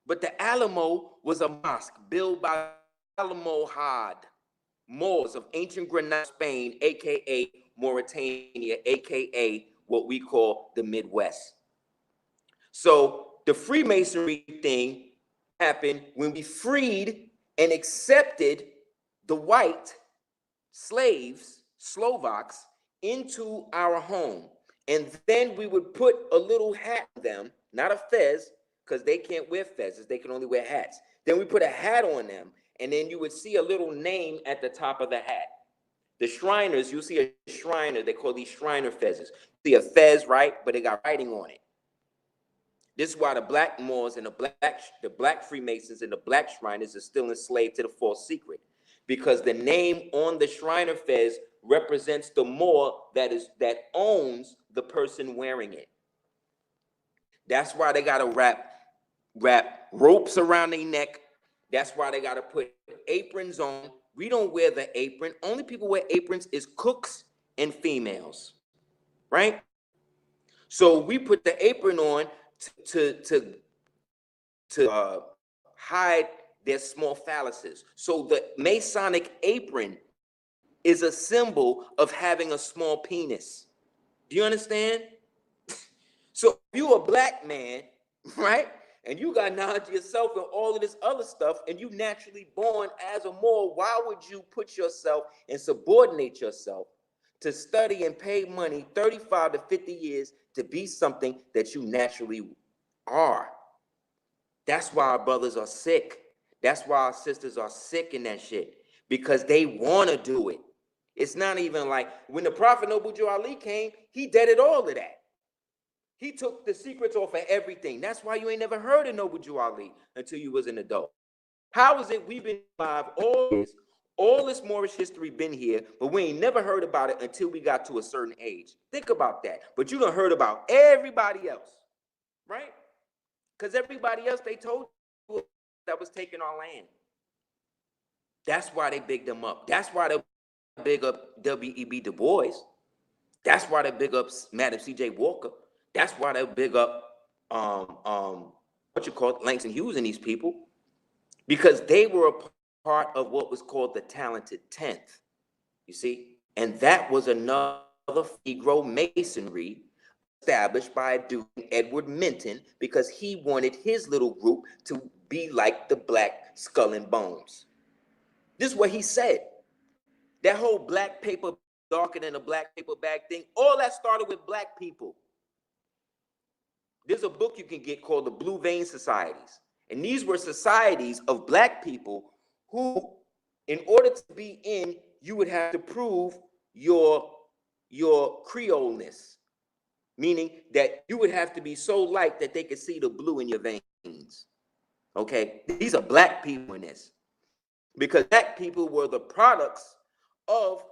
But the Alamo was a mosque built by Almohad, Moors of ancient Granada, Spain, aka Mauritania, aka what we call the Midwest. So the Freemasonry thing happened when we freed and accepted the white slaves, Slovaks, into our home. And then we would put a little hat on them, not a fez, because they can't wear fezzes, they can only wear hats. Then we put a hat on them, and then you would see a little name at the top of the hat. The Shriners, you'll see a Shriner, they call these Shriner fezzes. You see a fez, right? But they got writing on it. This is why the black Moors and the black Freemasons and the black Shriners are still enslaved to the false secret. Because the name on the Shriner fez represents the Moor that owns the person wearing it. That's why they gotta wrap ropes around their neck. That's why they gotta put aprons on. We don't wear the apron. Only people wear aprons is cooks and females, right? So we put the apron on to hide their small phalluses. So the Masonic apron is a symbol of having a small penis. Do you understand? So if you're a black man, right, and you got knowledge of yourself and all of this other stuff, and you naturally born as a Moor, why would you put yourself and subordinate yourself to study and pay money 35 to 50 years to be something that you naturally are? That's why our brothers are sick. That's why our sisters are sick in that shit, because they want to do it. It's not even like when the Prophet Noble Joe Ali came, he deaded all of that. He took the secrets off of everything. That's why you ain't never heard of Noble Joe Ali until you was an adult. How is it we've been alive all this Moorish history been here, but we ain't never heard about it until we got to a certain age? Think about that. But you done heard about everybody else, right? Because everybody else, they told you that was taking our land. That's why they bigged them up. That's why they big up W.E.B. Du Bois. That's why they big up Madam C.J. Walker. That's why they big up Langston Hughes and these people, because they were a part of what was called the Talented 10th. You see, and that was another Negro Masonry established by a dude Edward Minton because he wanted his little group to be like the Black Skull and Bones. This is what he said. That whole black paper darker than a black paper bag thing, all that started with black people. There's a book you can get called the Blue Vein Societies. And these were societies of black people who, in order to be in, you would have to prove your Creoleness, meaning that you would have to be so light that they could see the blue in your veins. Okay, these are black people in this, because black people were the products of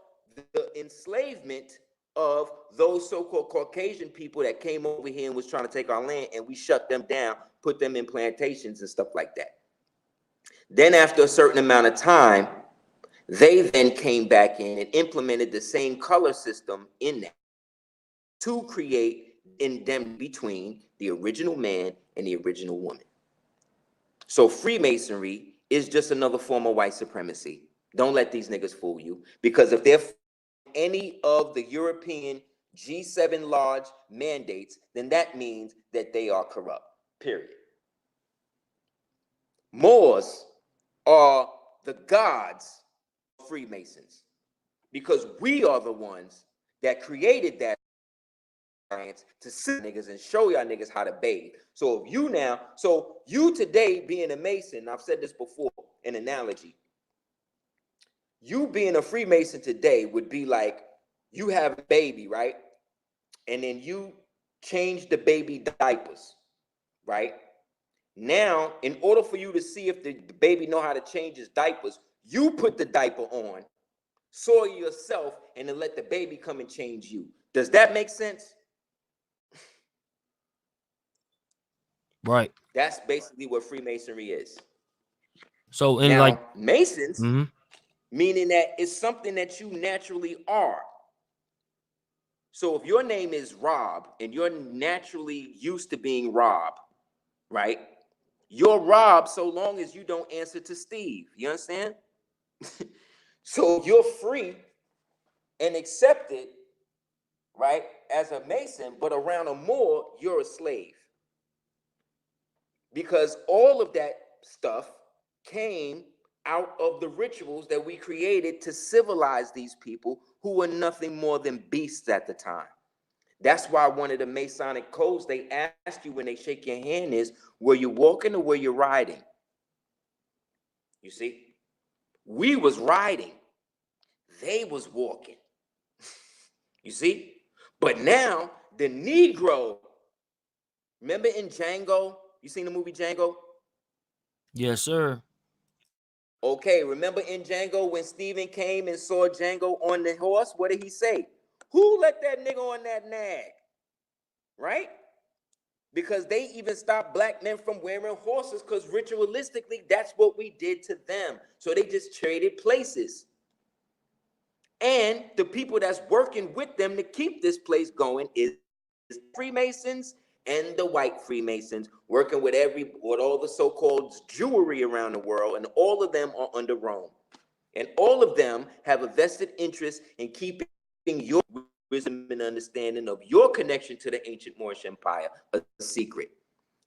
the enslavement of those so-called Caucasian people that came over here and was trying to take our land, and we shut them down, put them in plantations and stuff like that. Then after a certain amount of time, they then came back in and implemented the same color system in that to create indemnity between the original man and the original woman. So Freemasonry is just another form of white supremacy. Don't let these niggas fool you, because if they're any of the European G7 Lodge mandates, then that means that they are corrupt, period. Moors are the gods of Freemasons, because we are the ones that created that to see niggas and show y'all niggas how to bathe. So if you today being a Mason, I've said this before, an analogy, you being a Freemason today would be like, you have a baby, right? And then you change the baby diapers, right? Now, in order for you to see if the baby know how to change his diapers, you put the diaper on, soil yourself, and then let the baby come and change you. Does that make sense? Right. That's basically what Freemasonry is. So in now, like Masons, meaning that it's something that you naturally are. So if your name is Rob and you're naturally used to being Rob, right? You're Rob so long as you don't answer to Steve. You understand? So you're free and accepted, right, as a Mason, but around a Moor, you're a slave. Because all of that stuff came out of the rituals that we created to civilize these people who were nothing more than beasts at the time. That's why one of the Masonic codes they ask you when they shake your hand is, were you walking or were you riding? You see, we was riding, they was walking. You see, but now the Negro, remember in Django, you seen the movie Django? yes, sir. Okay, remember in Django when Steven came and saw Django on the horse? What did he say? Who let that nigga on that nag? Right? Because they even stopped black men from wearing horses, because ritualistically, that's what we did to them. So they just traded places. And the people that's working with them to keep this place going is Freemasons and the white Freemasons, working with all the so-called Jewry around the world, and all of them are under Rome. And all of them have a vested interest in keeping your wisdom and understanding of your connection to the ancient Moorish Empire a secret.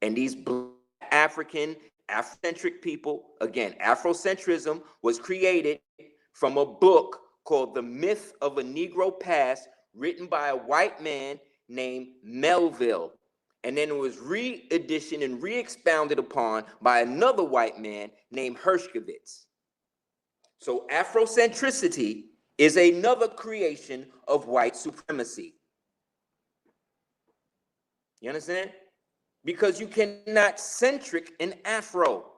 And these Black African, Afrocentric people, again, Afrocentrism was created from a book called The Myth of a Negro Past, written by a white man named Melville. And then it was re-editioned and re-expounded upon by another white man named Hershkovitz. So Afrocentricity is another creation of white supremacy. You understand? Because you cannot centric an Afro.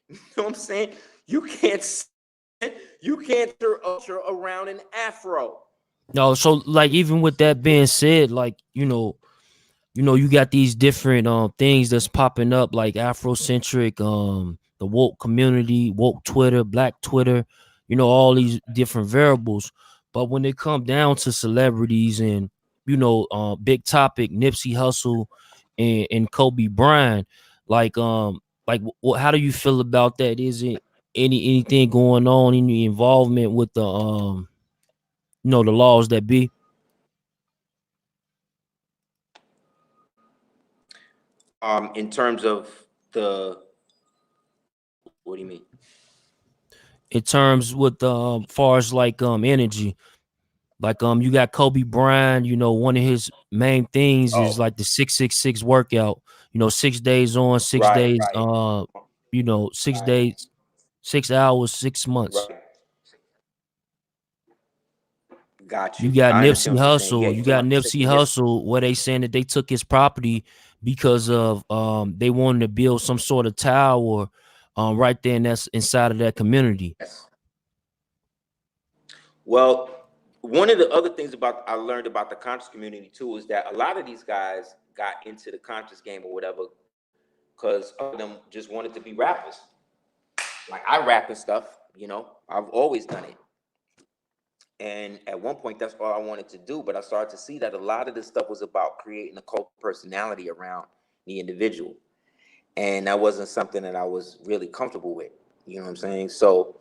You know what I'm saying? You can't ultra around an Afro. No, so like even with that being said, like you got these different things that's popping up, like Afrocentric, the woke community, woke Twitter, black Twitter, all these different variables. But when it come down to celebrities and big topic, Nipsey Hussle and Kobe Bryant, how do you feel about that? Is it anything going on, any involvement with the the laws that be? In terms of the, what do you mean? In terms with far as like energy. Like you got Kobe Bryant, you know, one of his main things is Oh, like the 666 workout, you know, 6 days on, 6 days, right, you know, 6 days, 6 hours, 6 months. right. Got You you. got I understand Nipsey what you're saying. Yeah, Hussle. you You talking got about Nipsey the Hussle, where they saying that they took his property because of they wanted to build some sort of tower right there, and that's inside of that community. Yes. Well, one of the other things about I learned about the conscious community too is that a lot of these guys got into the conscious game or whatever because of them just wanted to be rappers. Like I rap and stuff, you know, I've always done it. And at one point, that's all I wanted to do. But I started to see that a lot of this stuff was about creating a cult personality around the individual. And that wasn't something that I was really comfortable with. You know what I'm saying? So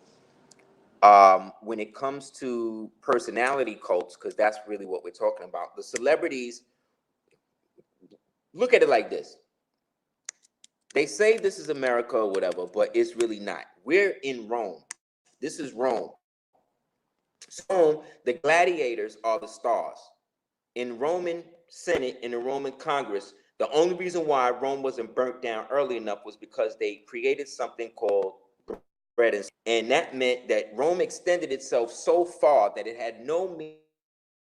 when it comes to personality cults, because that's really what we're talking about, the celebrities, look at it like this. They say this is America or whatever, but it's really not. We're in Rome. This is Rome. So the gladiators are the stars. In Roman Senate, in the Roman Congress, the only reason why Rome wasn't burnt down early enough was because they created something called bread and that meant that Rome extended itself so far that it had no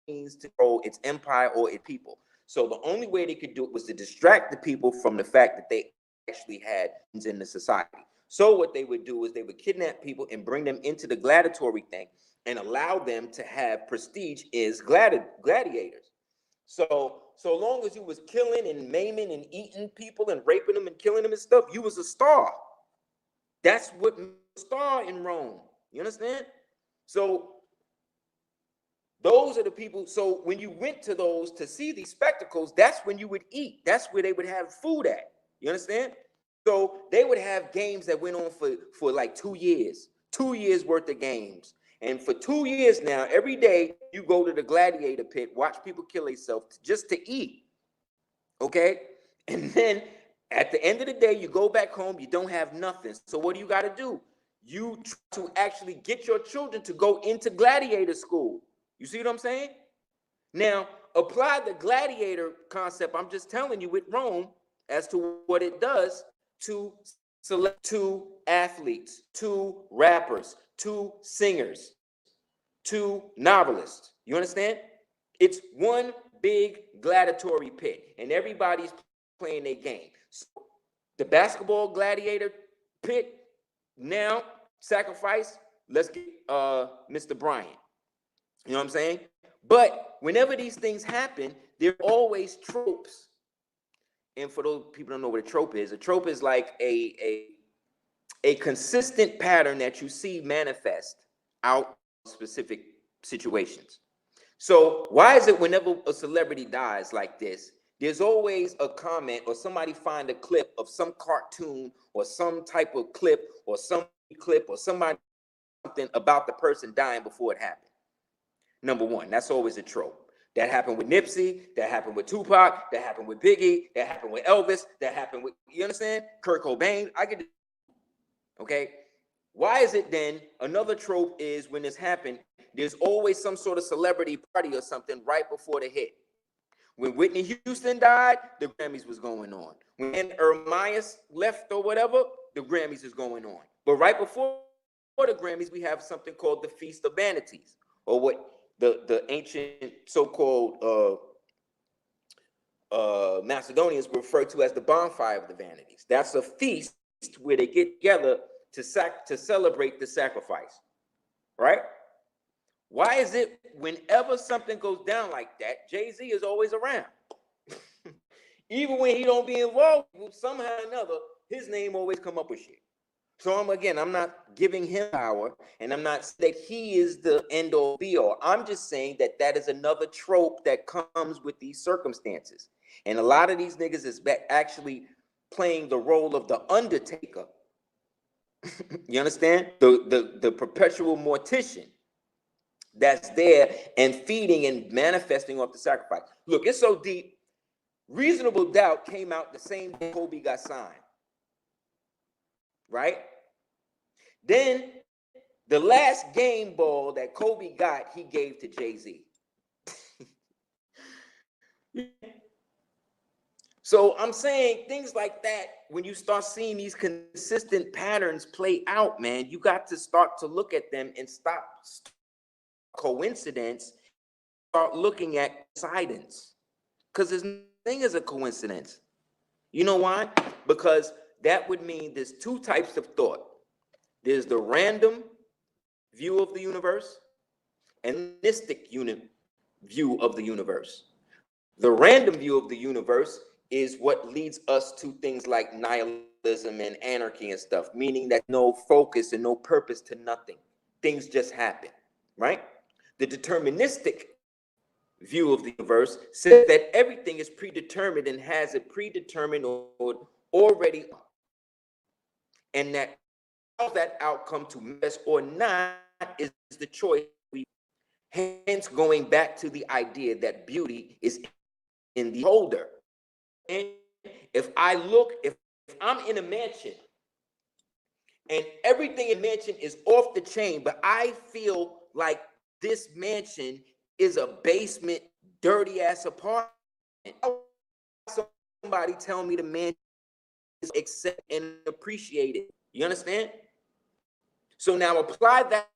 means to grow its empire or its people. So the only way they could do it was to distract the people from the fact that they actually had in the society. So what they would do is they would kidnap people and bring them into the gladiatory thing and allow them to have prestige as gladiators. So long as you was killing and maiming and eating people and raping them and killing them and stuff, you was a star. That's what star in Rome. You understand? So those are the people. So when you went to those to see these spectacles, that's when you would eat. That's where they would have food at. You understand? So they would have games that went on for like 2 years, 2 years worth of games. And for 2 years now, every day you go to the gladiator pit, watch people kill themselves just to eat. Okay? And then at the end of the day, you go back home, you don't have nothing. So what do you got to do? You try to actually get your children to go into gladiator school. You see what I'm saying? Now, apply the gladiator concept I'm just telling you with Rome as to what it does to select to athletes, to rappers, to singers, to novelists. You understand? It's one big gladiatory pit, and everybody's playing their game. So the basketball gladiator pit, now sacrifice, let's get Mr. Bryant. You know what I'm saying? But whenever these things happen, there are always tropes. And for those people who don't know what a trope is like a consistent pattern that you see manifest out specific situations. So why is it whenever a celebrity dies like this, there's always a comment or somebody find a clip of some cartoon or some type of clip or some clip or somebody something about the person dying before it happened? Number one, that's always a trope. That happened with Nipsey, that happened with Tupac, that happened with Biggie, that happened with Elvis, that happened with, you understand? Kurt Cobain. I get it. Okay. Why is it then another trope is when this happened, there's always some sort of celebrity party or something right before the hit. When Whitney Houston died, the Grammys was going on. When Ermias left or whatever, the Grammys is going on. But right before the Grammys, we have something called the Feast of Vanities, or what the ancient so-called Macedonians refer to as the bonfire of the vanities. That's a feast where they get together to celebrate the sacrifice, right? Why is it whenever something goes down like that, Jay-Z is always around? Even when he don't be involved, somehow or another, his name always come up with shit. So I'm not giving him power, and I'm not saying that he is the end all be all. I'm just saying that that is another trope that comes with these circumstances. And a lot of these niggas is actually playing the role of the Undertaker. You understand? The perpetual mortician that's there and feeding and manifesting off the sacrifice. Look, it's so deep. Reasonable Doubt came out the same day Kobe got signed, right? Then the last game ball that Kobe got, he gave to Jay-Z. So I'm saying things like that, when you start seeing these consistent patterns play out, man, you got to start to look at them and stop coincidence, start looking at coincidence. Because there's nothing as a coincidence. You know why? Because that would mean there's two types of thought. There's the random view of the universe and the mystic view of the universe. The random view of the universe is what leads us to things like nihilism and anarchy and stuff, meaning that no focus and no purpose to nothing. Things just happen, right? The deterministic view of the universe says that everything is predetermined and has a predetermined or already, and that outcome to mess or not is the choice we. Hence, going back to the idea that beauty is in the beholder. And if I'm in a mansion and everything in mansion is off the chain, but I feel like this mansion is a basement, dirty ass apartment, somebody tell me the mansion is accept and appreciate it. You understand? So now apply that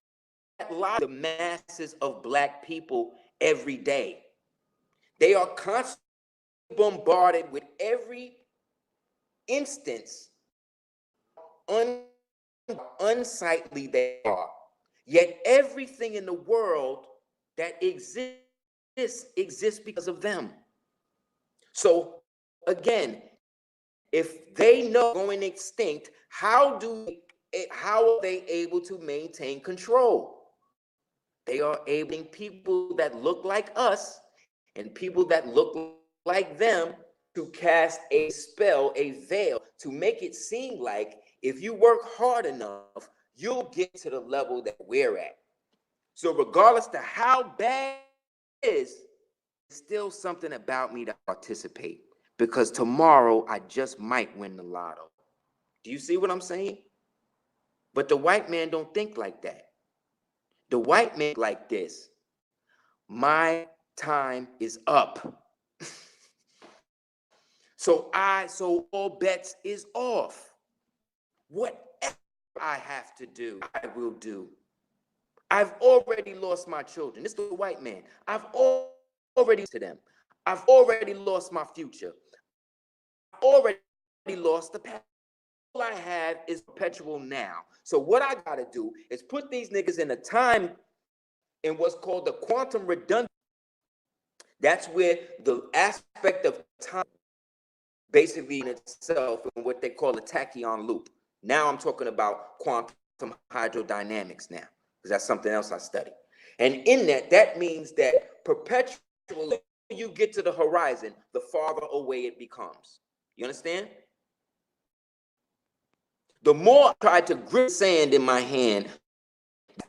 lie to the masses of Black people every day. They are constantly bombarded with every instance unsightly they are. Yet everything in the world that exists because of them. So again, if they know going extinct, how are they able to maintain control? They are able people that look like us and people that look like them to cast a spell, a veil, to make it seem like if you work hard enough, you'll get to the level that we're at. So regardless to how bad it is, still something about me to participate, because tomorrow I just might win the lotto. Do you see what I'm saying? But the white man don't think like that. The white man like this. My time is up. So all bets is off. Whatever I have to do, I will do. I've already lost my children. This is the white man. I've already to them. I've already lost my future. I've already lost the past. All I have is perpetual now. So what I gotta do is put these niggas in a time in what's called the quantum redundant. That's where the aspect of time basically in itself in what they call a tachyon loop. Now I'm talking about quantum hydrodynamics now, because that's something else I study. And in that means that perpetually you get to the horizon, the farther away it becomes. You understand? The more I try to grip sand in my hand,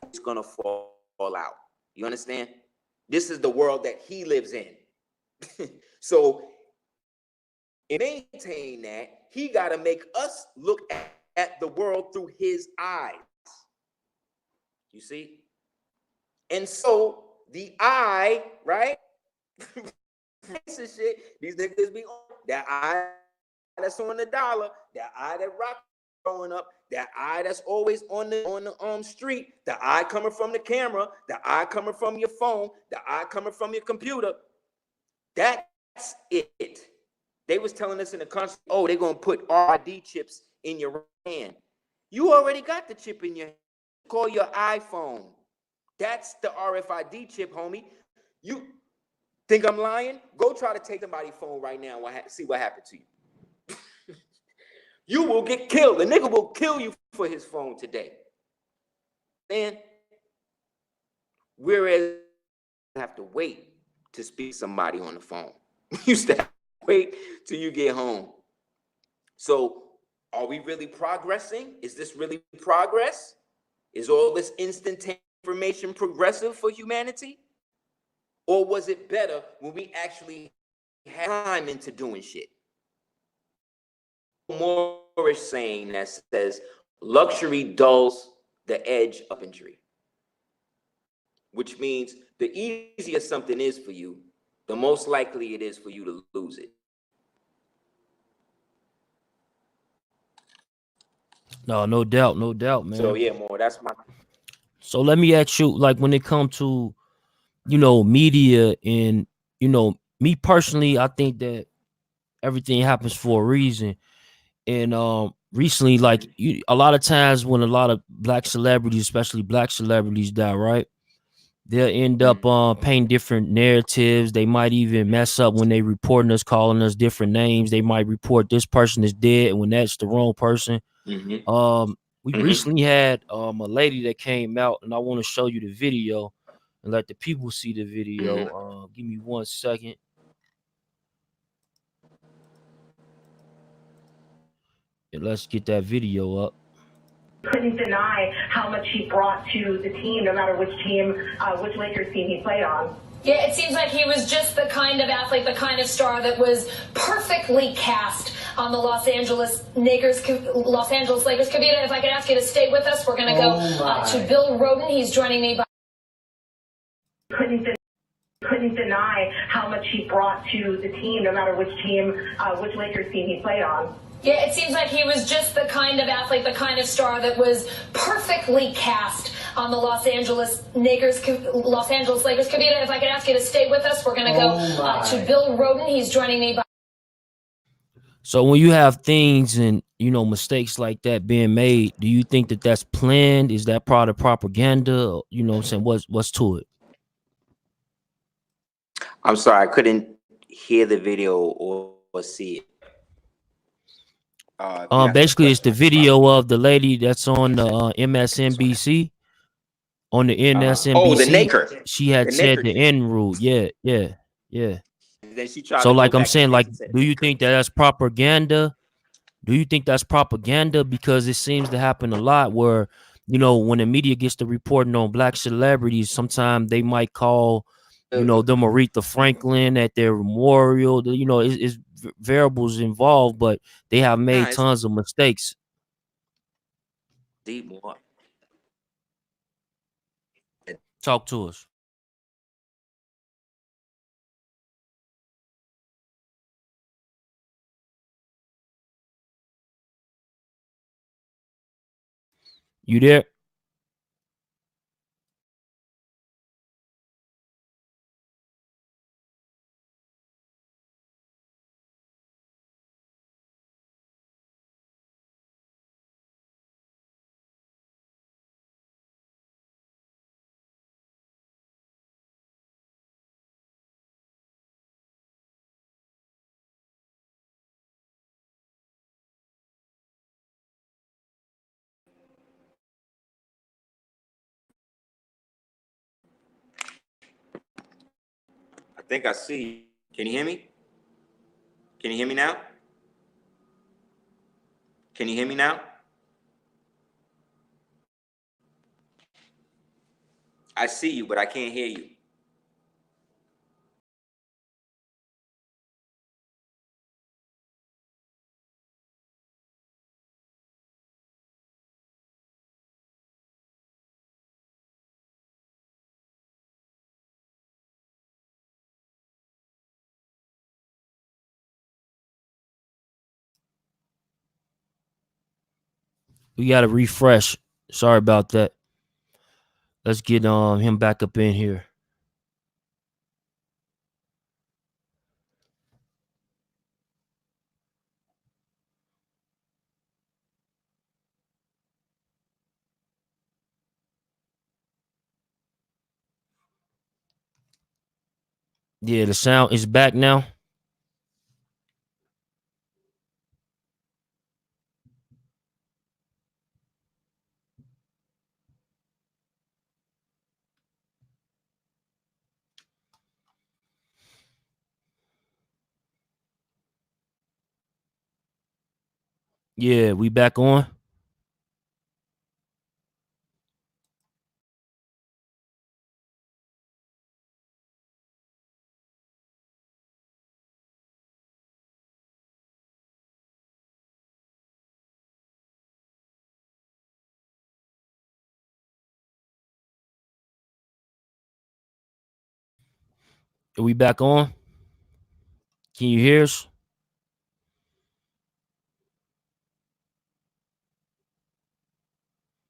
it's gonna fall out. You understand? This is the world that he lives in. So in maintain that, he got to make us look at the world through his eyes. You see? And so the eye, right? Shit, these niggas be on that eye that's on the dollar, that eye that rock growing up, that eye that's always on the street, the eye coming from the camera, the eye coming from your phone, the eye coming from your computer. That's it. They was telling us in the country, oh, they're gonna put RFID chips in your hand. You already got the chip in your hand. Call your iPhone. That's the RFID chip, homie. You think I'm lying? Go try to take somebody's phone right now and see what happened to you. You will get killed. The nigga will kill you for his phone today. And whereas you have to wait to speak to somebody on the phone. You used to wait till you get home. So are we really progressing? Is this really progress? Is all this instantaneous information progressive for humanity? Or was it better when we actually time into doing shit. Moorish saying that says luxury dulls the edge of injury, which means the easier something is for you, the most likely it is for you to lose it. No doubt, man. So yeah, more. That's my. So let me ask you, like, when it comes to, media, and, me personally, I think that everything happens for a reason. And recently, like, a lot of times when a lot of black celebrities, especially black celebrities, die, right? They'll end up painting different narratives. They might even mess up when they reporting us, calling us different names. They might report this person is dead when that's the wrong person. We recently had a lady that came out, and I want to show you the video and let the people see the video. Give me 1 second. And let's get that video up. Couldn't deny how much he brought to the team, no matter which team, which Lakers team he played on. Yeah, it seems like he was just the kind of athlete, the kind of star that was perfectly cast on the Los Angeles Lakers. Kavita, if I could ask you to stay with us, we're going to go to Bill Roden. He's joining me. Couldn't deny how much he brought to the team, no matter which team, which Lakers team he played on. Yeah, it seems like he was just the kind of athlete, the kind of star that was perfectly cast on the Los Angeles Lakers. Kavita, if I could ask you to stay with us, we're going to go to Bill Roden. He's joining me. So when you have things and, mistakes like that being made, do you think that that's planned? Is that part of propaganda? You know what I'm saying? What's to it? I'm sorry, I couldn't hear the video or see it. Basically, it's the video of the lady that's on the MSNBC. On the MSNBC, oh, the Naker. She had said the N rule. Yeah. Then she tried So, to go like I'm back saying, and like, said, do you think that that's propaganda? Do you think that's propaganda? Because it seems to happen a lot where, when the media gets to reporting on black celebrities, sometimes they might call, them Aretha Franklin at their memorial. It's variables involved, but they have made tons of mistakes. deep more. Talk to us. You there? I think I see you. Can you hear me? Can you hear me now? Can you hear me now? I see you, but I can't hear you. We got to refresh. Sorry about that. Let's get him back up in here. Yeah, the sound is back now. Yeah, we back on. Are we back on? Can you hear us?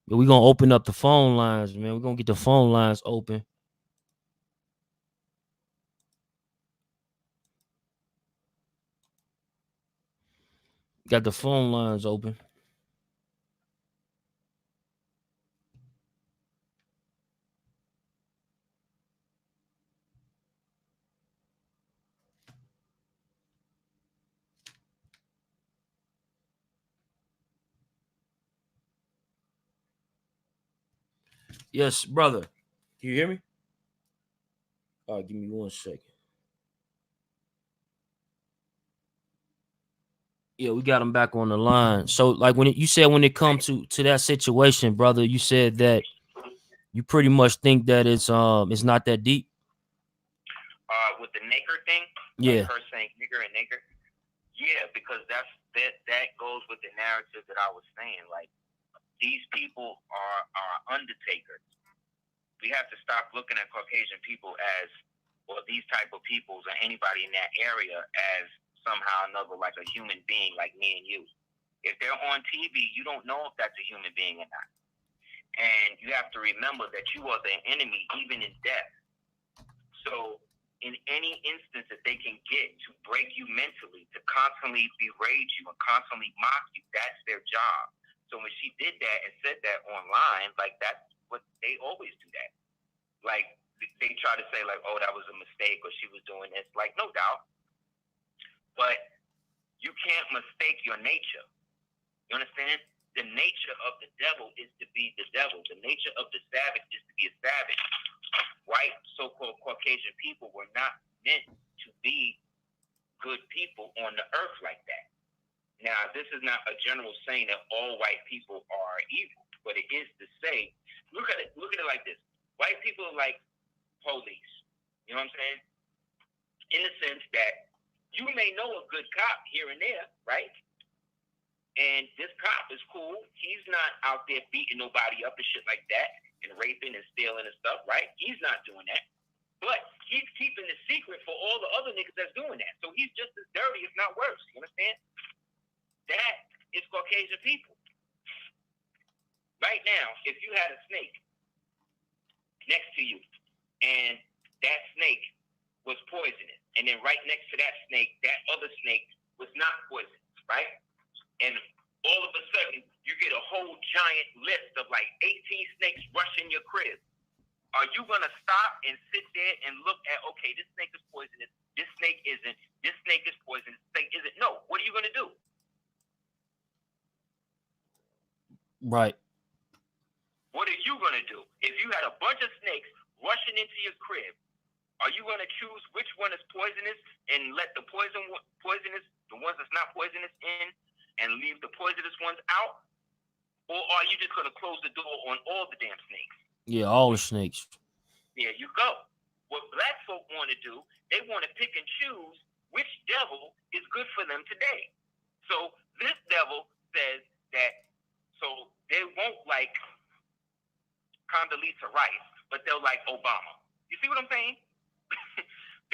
We're gonna open up the phone lines, man. We're gonna get the phone lines open. Got the phone lines open. Yes, brother. Can you hear me? All right, give me 1 second. Yeah, we got him back on the line. So, like you said when it comes to that situation, brother, you said that you pretty much think that it's not that deep. With the nigger thing, Yeah. like her saying nigger and nigger. Yeah, because that goes with the narrative that I was saying. Like, these people are undertakers. We have to stop looking at Caucasian people as, or these type of peoples or anybody in that area as somehow or another like a human being like me and you. If they're on TV, you don't know if that's a human being or not. And you have to remember that you are the enemy even in death. So in any instance that they can get to break you mentally, to constantly berate you and constantly mock you, that's their job. So when she did that and said that online, like, that's what they always do that. Like, they try to say, like, oh, that was a mistake or she was doing this. Like, no doubt. But you can't mistake your nature. You understand? The nature of the devil is to be the devil. The nature of the savage is to be a savage. White, so-called Caucasian people were not meant to be good people on the earth like that. Now, this is not a general saying that all white people are evil, but it is to say, look at it like this. White people are like police. You know what I'm saying? In the sense that you may know a good cop here and there, right? And this cop is cool. He's not out there beating nobody up and shit like that and raping and stealing and stuff, right? He's not doing that. But he's keeping the secret for all the other niggas that's doing that. So he's just as dirty, if not worse. You understand? That is Caucasian people. Right now, if you had a snake next to you and that snake was poisonous, and then right next to that snake, that other snake was not poisonous, right? And all of a sudden, you get a whole giant list of like 18 snakes rushing your crib. Are you going to stop and sit there and look at, okay, this snake is poisonous, this snake isn't, this snake is poisonous, this snake isn't? No. What are you going to do? Right. What are you going to do? If you had a bunch of snakes rushing into your crib, are you going to choose which one is poisonous and let the poisonous, the ones that's not poisonous in, and leave the poisonous ones out? Or are you just going to close the door on all the damn snakes? Yeah, all the snakes. There you go. What black folk want to do, they want to pick and choose which devil is good for them today. So this devil says that, so they won't like Condoleezza Rice, but they'll like Obama. You see what I'm saying?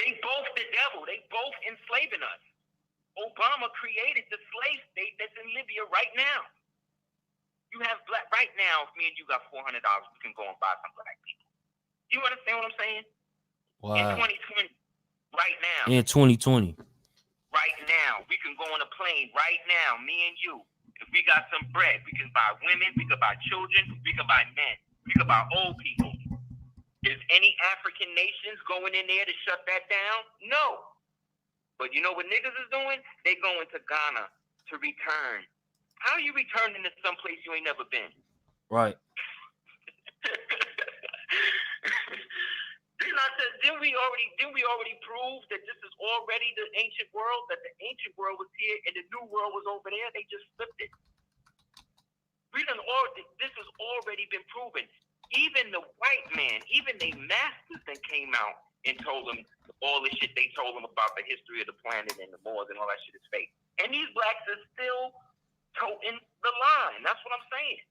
They both the devil. They both enslaving us. Obama created the slave state that's in Libya right now. You have black right now. If me and you got $400, we can go and buy some black people. You understand what I'm saying? Wow. In 2020, right now. In 2020. Right now, we can go on a plane right now, me and you. If we got some bread, we can buy women, we can buy children, we can buy men, we can buy old people. Is any African nations going in there to shut that down? No. But you know what niggas is doing? They going to Ghana to return. How are you returning to some place you ain't never been? Right. Didn't we already prove that this is already the ancient world? That the ancient world was here and the new world was over there? They just flipped it. This has already been proven. Even the white man, even they masters that came out and told them all the shit they told them about the history of the planet and the Moors and all that shit is fake. And these blacks are still toting the line. That's what I'm saying.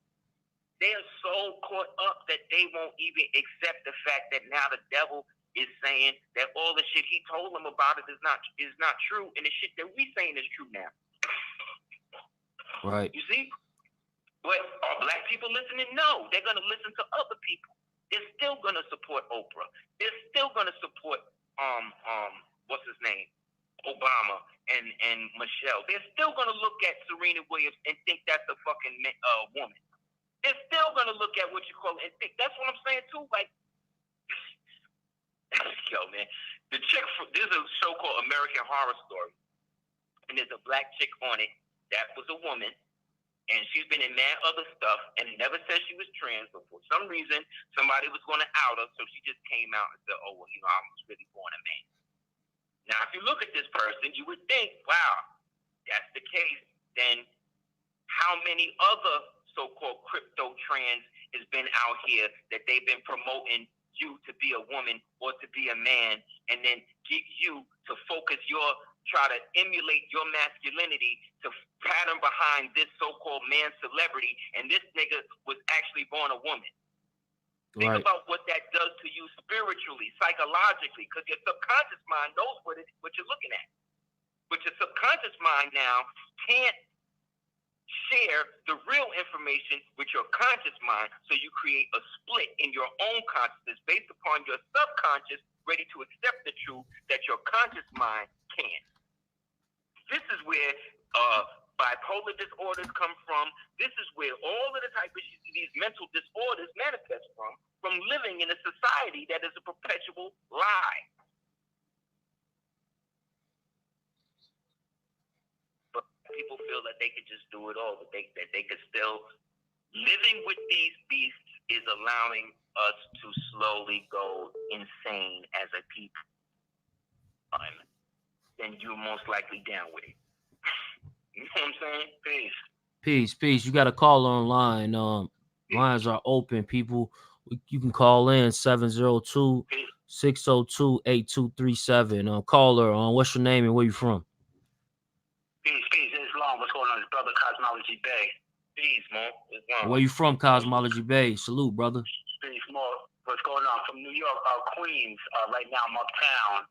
They are so caught up that they won't even accept the fact that now the devil is saying that all the shit he told them about it is not true, and the shit that we saying is true now. Right. You see? But are black people listening? No, they're gonna listen to other people. They're still gonna support Oprah. They're still gonna support what's his name? Obama and Michelle. They're still gonna look at Serena Williams and think that's a fucking woman. They're still gonna look at what you call it and think that's what I'm saying too. Like, yo, man, the chick. There's a show called American Horror Story, and there's a black chick on it that was a woman. And she's been in mad other stuff and never said she was trans, but for some reason, somebody was going to out her, so she just came out and said, oh, well, you know, I was really born a man. Now, if you look at this person, you would think, wow, that's the case. Then how many other so-called crypto trans has been out here that they've been promoting you to be a woman or to be a man and then get you to focus try to emulate your masculinity to pattern behind this so-called man celebrity, and this nigga was actually born a woman. Think about what that does to you spiritually, psychologically, because your subconscious mind knows what you're looking at. But your subconscious mind now can't share the real information with your conscious mind, so you create a split in your own consciousness based upon your subconscious ready to accept the truth that your conscious mind can't. This is where bipolar disorders come from. This is where all of the type of these mental disorders manifest from living in a society that is a perpetual lie. But people feel that they could just do it all, that they could still. Living with these beasts is allowing us to slowly go insane as a people. Then you're most likely down with it. You know what I'm saying? Peace. You got a call online. Lines are open, people. You can call in 702-602-8237. Caller, what's your name and where you from? Peace. Islam. What's going on? It's Brother Cosmology Bay. Peace, man. Where you from, Cosmology Bay? Salute, brother. Peace, more. What's going on? From New York, Queens. Right now, I'm uptown.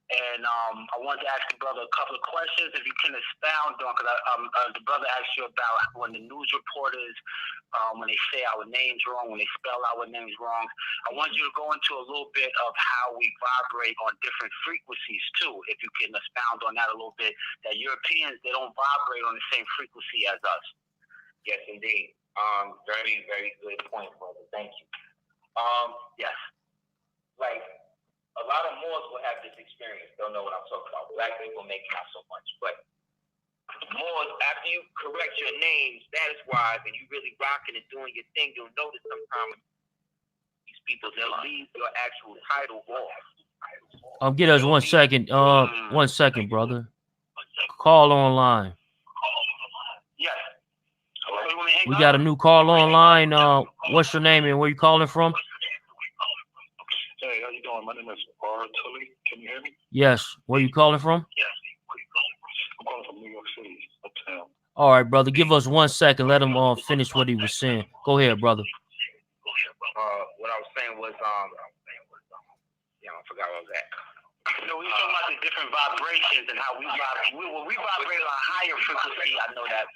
And I wanted to ask the brother a couple of questions, if you can expound on, because the brother asked you about when the news reporters, when they say our names wrong, when they spell our names wrong. I want you to go into a little bit of how we vibrate on different frequencies, too, if you can expound on that a little bit, that Europeans, they don't vibrate on the same frequency as us. Yes, indeed. Very, very good point, brother. Thank you. Yes. Like, a lot of Moors will have this experience. They'll know what I'm talking about. Black people maybe not so much. But Moors, after you correct your name status-wise and you really rocking and doing your thing, you'll notice sometimes these people, they'll leave your actual title off. Get us 1 second. 1 second, brother. Call online. Yes. We got a new call online. What's your name and where you calling from? Hey, how you doing? My name is Tully. Can you hear me? Yes. Where you calling from? Yes. I'm calling from New York City, uptown. All right, brother. Give us 1 second. Let him finish what he was saying. Go ahead, brother. What I was saying was, I forgot what I was at. No, we were talking about the different vibrations and how we vibrate. When we vibrate on a higher frequency, I know that.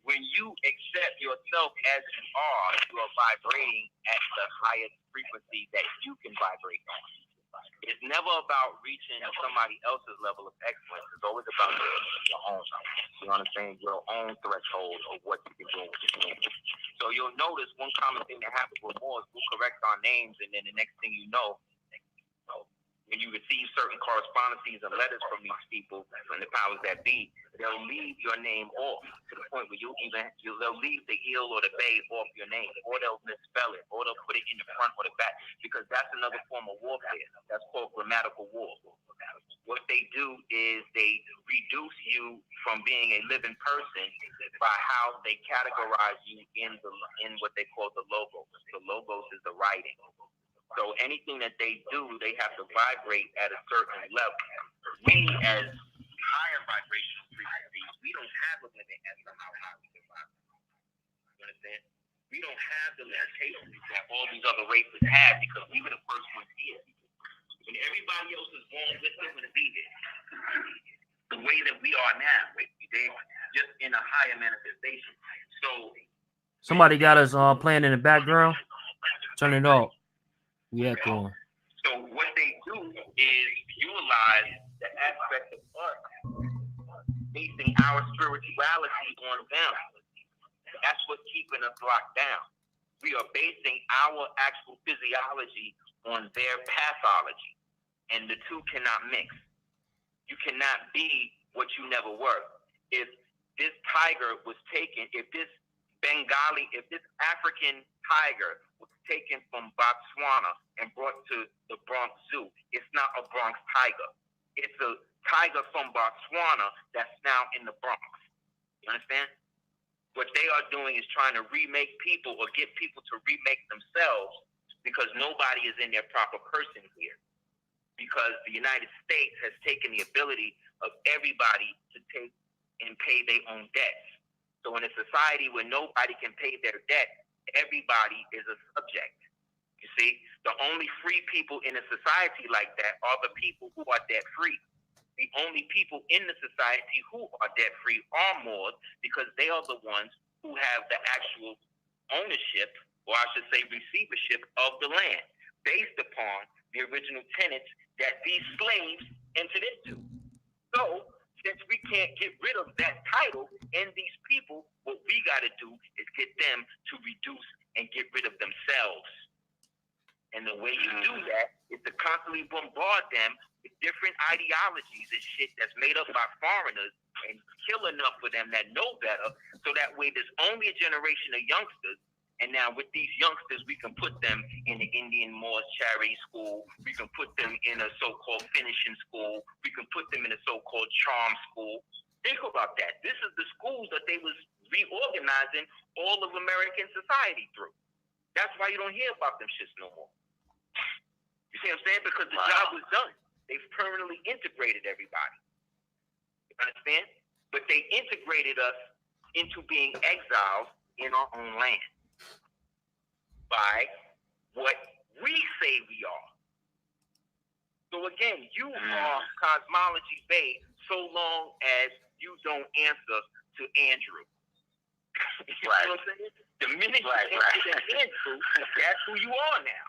When you accept yourself as you are vibrating at the highest frequency that you can vibrate on. It's never about reaching somebody else's level of excellence. It's always about your own. You know what I'm saying? Your own threshold of what you can do with your name. So you'll notice one common thing that happens with Moors, we'll correct our names, and then the next thing you know, when you receive certain correspondences and letters from these people, from the powers that be, they'll leave your name off to the point where they'll leave the ill or the bay off your name, or they'll misspell it, or they'll put it in the front or the back, because that's another form of warfare. That's called grammatical war. What they do is they reduce you from being a living person by how they categorize you in what they call the logos. The logos is the writing. So anything that they do, they have to vibrate at a certain level. We, as higher vibrational frequencies, we don't have a limit as to how high we can vibrate. You understand? We don't have the limitations that all these other races have because we were the first ones here. When everybody else is born, we're still going to be here. The way that we are now, they just in a higher manifestation. So Somebody got us playing in the background. Turn it off. We echoing. So what they do is utilize the aspect of us basing our spirituality on them. That's what's keeping us locked down. We are basing our actual physiology on their pathology, and the two cannot mix. You cannot be what you never were. If this tiger was taken, if this African tiger was taken from Botswana and brought to the Bronx Zoo, it's not a Bronx tiger. It's a tiger from Botswana that's now in the Bronx. You understand? What they are doing is trying to remake people or get people to remake themselves because nobody is in their proper person here. Because the United States has taken the ability of everybody to take and pay their own debts. So in a society where nobody can pay their debt, everybody is a subject. You see, the only free people in a society like that are the people who are debt-free. The only people in the society who are debt-free are Moors because they are the ones who have the actual ownership, or I should say receivership, of the land based upon the original tenants that these slaves entered into. So, since we can't get rid of that title and these people, what we got to do is get them to reduce and get rid of themselves. And the way you do that is to constantly bombard them with different ideologies and shit that's made up by foreigners and kill enough of them that know better, so that way there's only a generation of youngsters. And now with these youngsters, we can put them in the Indian Moors Charity School. We can put them in a so-called finishing school. We can put them in a so-called charm school. Think about that. This is the schools that they was reorganizing all of American society through. That's why you don't hear about them shits no more. You see what I'm saying? Because the job was done. They've permanently integrated everybody. You understand? But they integrated us into being exiles in our own land by what we say we are. So again, you are cosmology based so long as you don't answer to Andrew. You know what I'm saying? The minute you answer to Andrew, that's who you are now.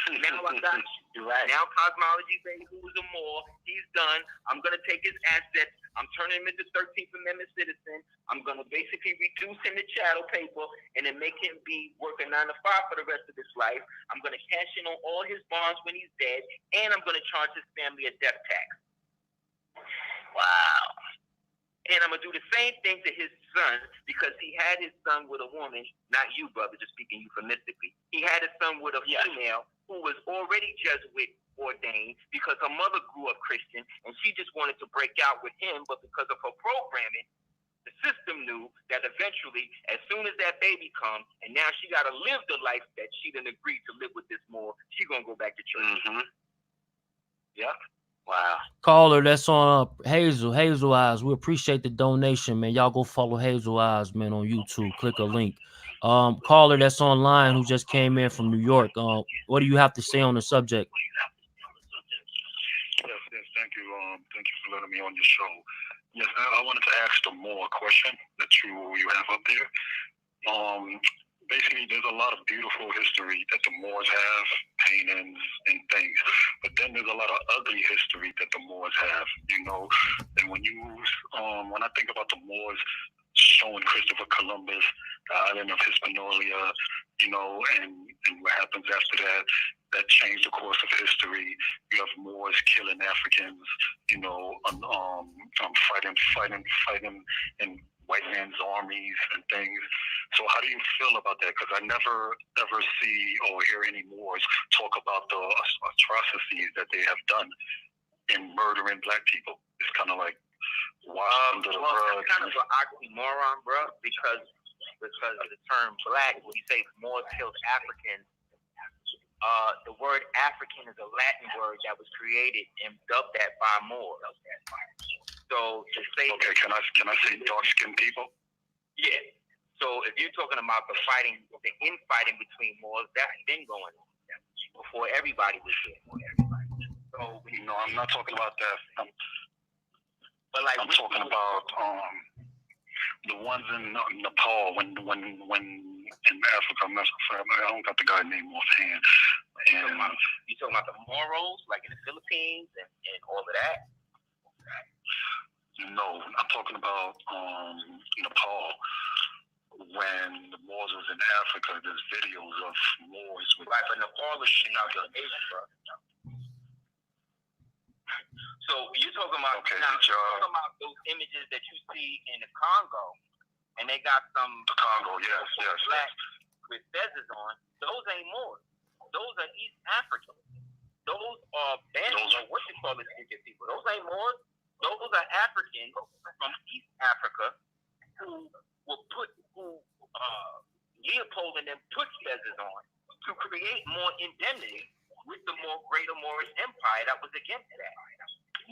Now I got you. Now cosmology baby, who's a Moor, he's done. I'm going to take his assets. I'm turning him into 13th Amendment citizen. I'm going to basically reduce him to chattel paper and then make him be working 9 to 5 for the rest of his life. I'm going to cash in on all his bonds when he's dead, and I'm going to charge his family a death tax. Wow. And I'm going to do the same thing to his son because he had his son with a woman, not you, brother, just speaking euphemistically. He had his son with a female who was already Jesuit ordained because her mother grew up Christian and she just wanted to break out with him, but because of her programming, the system knew that eventually, as soon as that baby comes, and now she got to live the life that she done agreed to live with this Moor, she going to go back to church. Yeah. Wow. Caller, that's on Hazel Eyes. We appreciate the donation, man. Y'all go follow Hazel Eyes, man, on YouTube. Click a link. Caller, that's online who just came in from New York. What do you have to say on the subject? Yes, thank you. Thank you for letting me on your show. Yes, I wanted to ask the Moor question that you have up there. Basically, there's a lot of beautiful history that the Moors have, paintings and things. But then there's a lot of ugly history that the Moors have, you know. And when I think about the Moors showing Christopher Columbus, the island of Hispaniola, you know, and what happens after that, that changed the course of history. You have Moors killing Africans, you know, fighting in white men's armies and things. So how do you feel about that? Because I never ever see or hear any Moors talk about the atrocities that they have done in murdering black people. It's kind of like under the rug. That's kind of an oxymoron, bro, because of the term black. When you say Moors killed Africans, the word African is a Latin word that was created and dubbed that by Moors. So to say, okay, can I say dark-skinned people? Yeah. So if you're talking about the infighting between Moors, that's been going on before everybody was here. So No, I'm not talking about that. but like I'm talking about the ones in Nepal when in Africa. I don't got the guy's name offhand. And you talking about the Moros, like in the Philippines and all of that? No, I'm talking about Nepal. When the Moors was in Africa, there's videos of Moors with right, but Nepal is South Asia, bro. So you're talking about you're talking about those images that you see in the Congo, and they got some yes. black with feathers on. Those ain't Moors. Those are East Africans. Those are bandits, or what you call it, people. Those ain't Moors. Those are Africans from East Africa who Leopold and them put feathers on to create more indemnity with the greater Moorish Empire that was against that.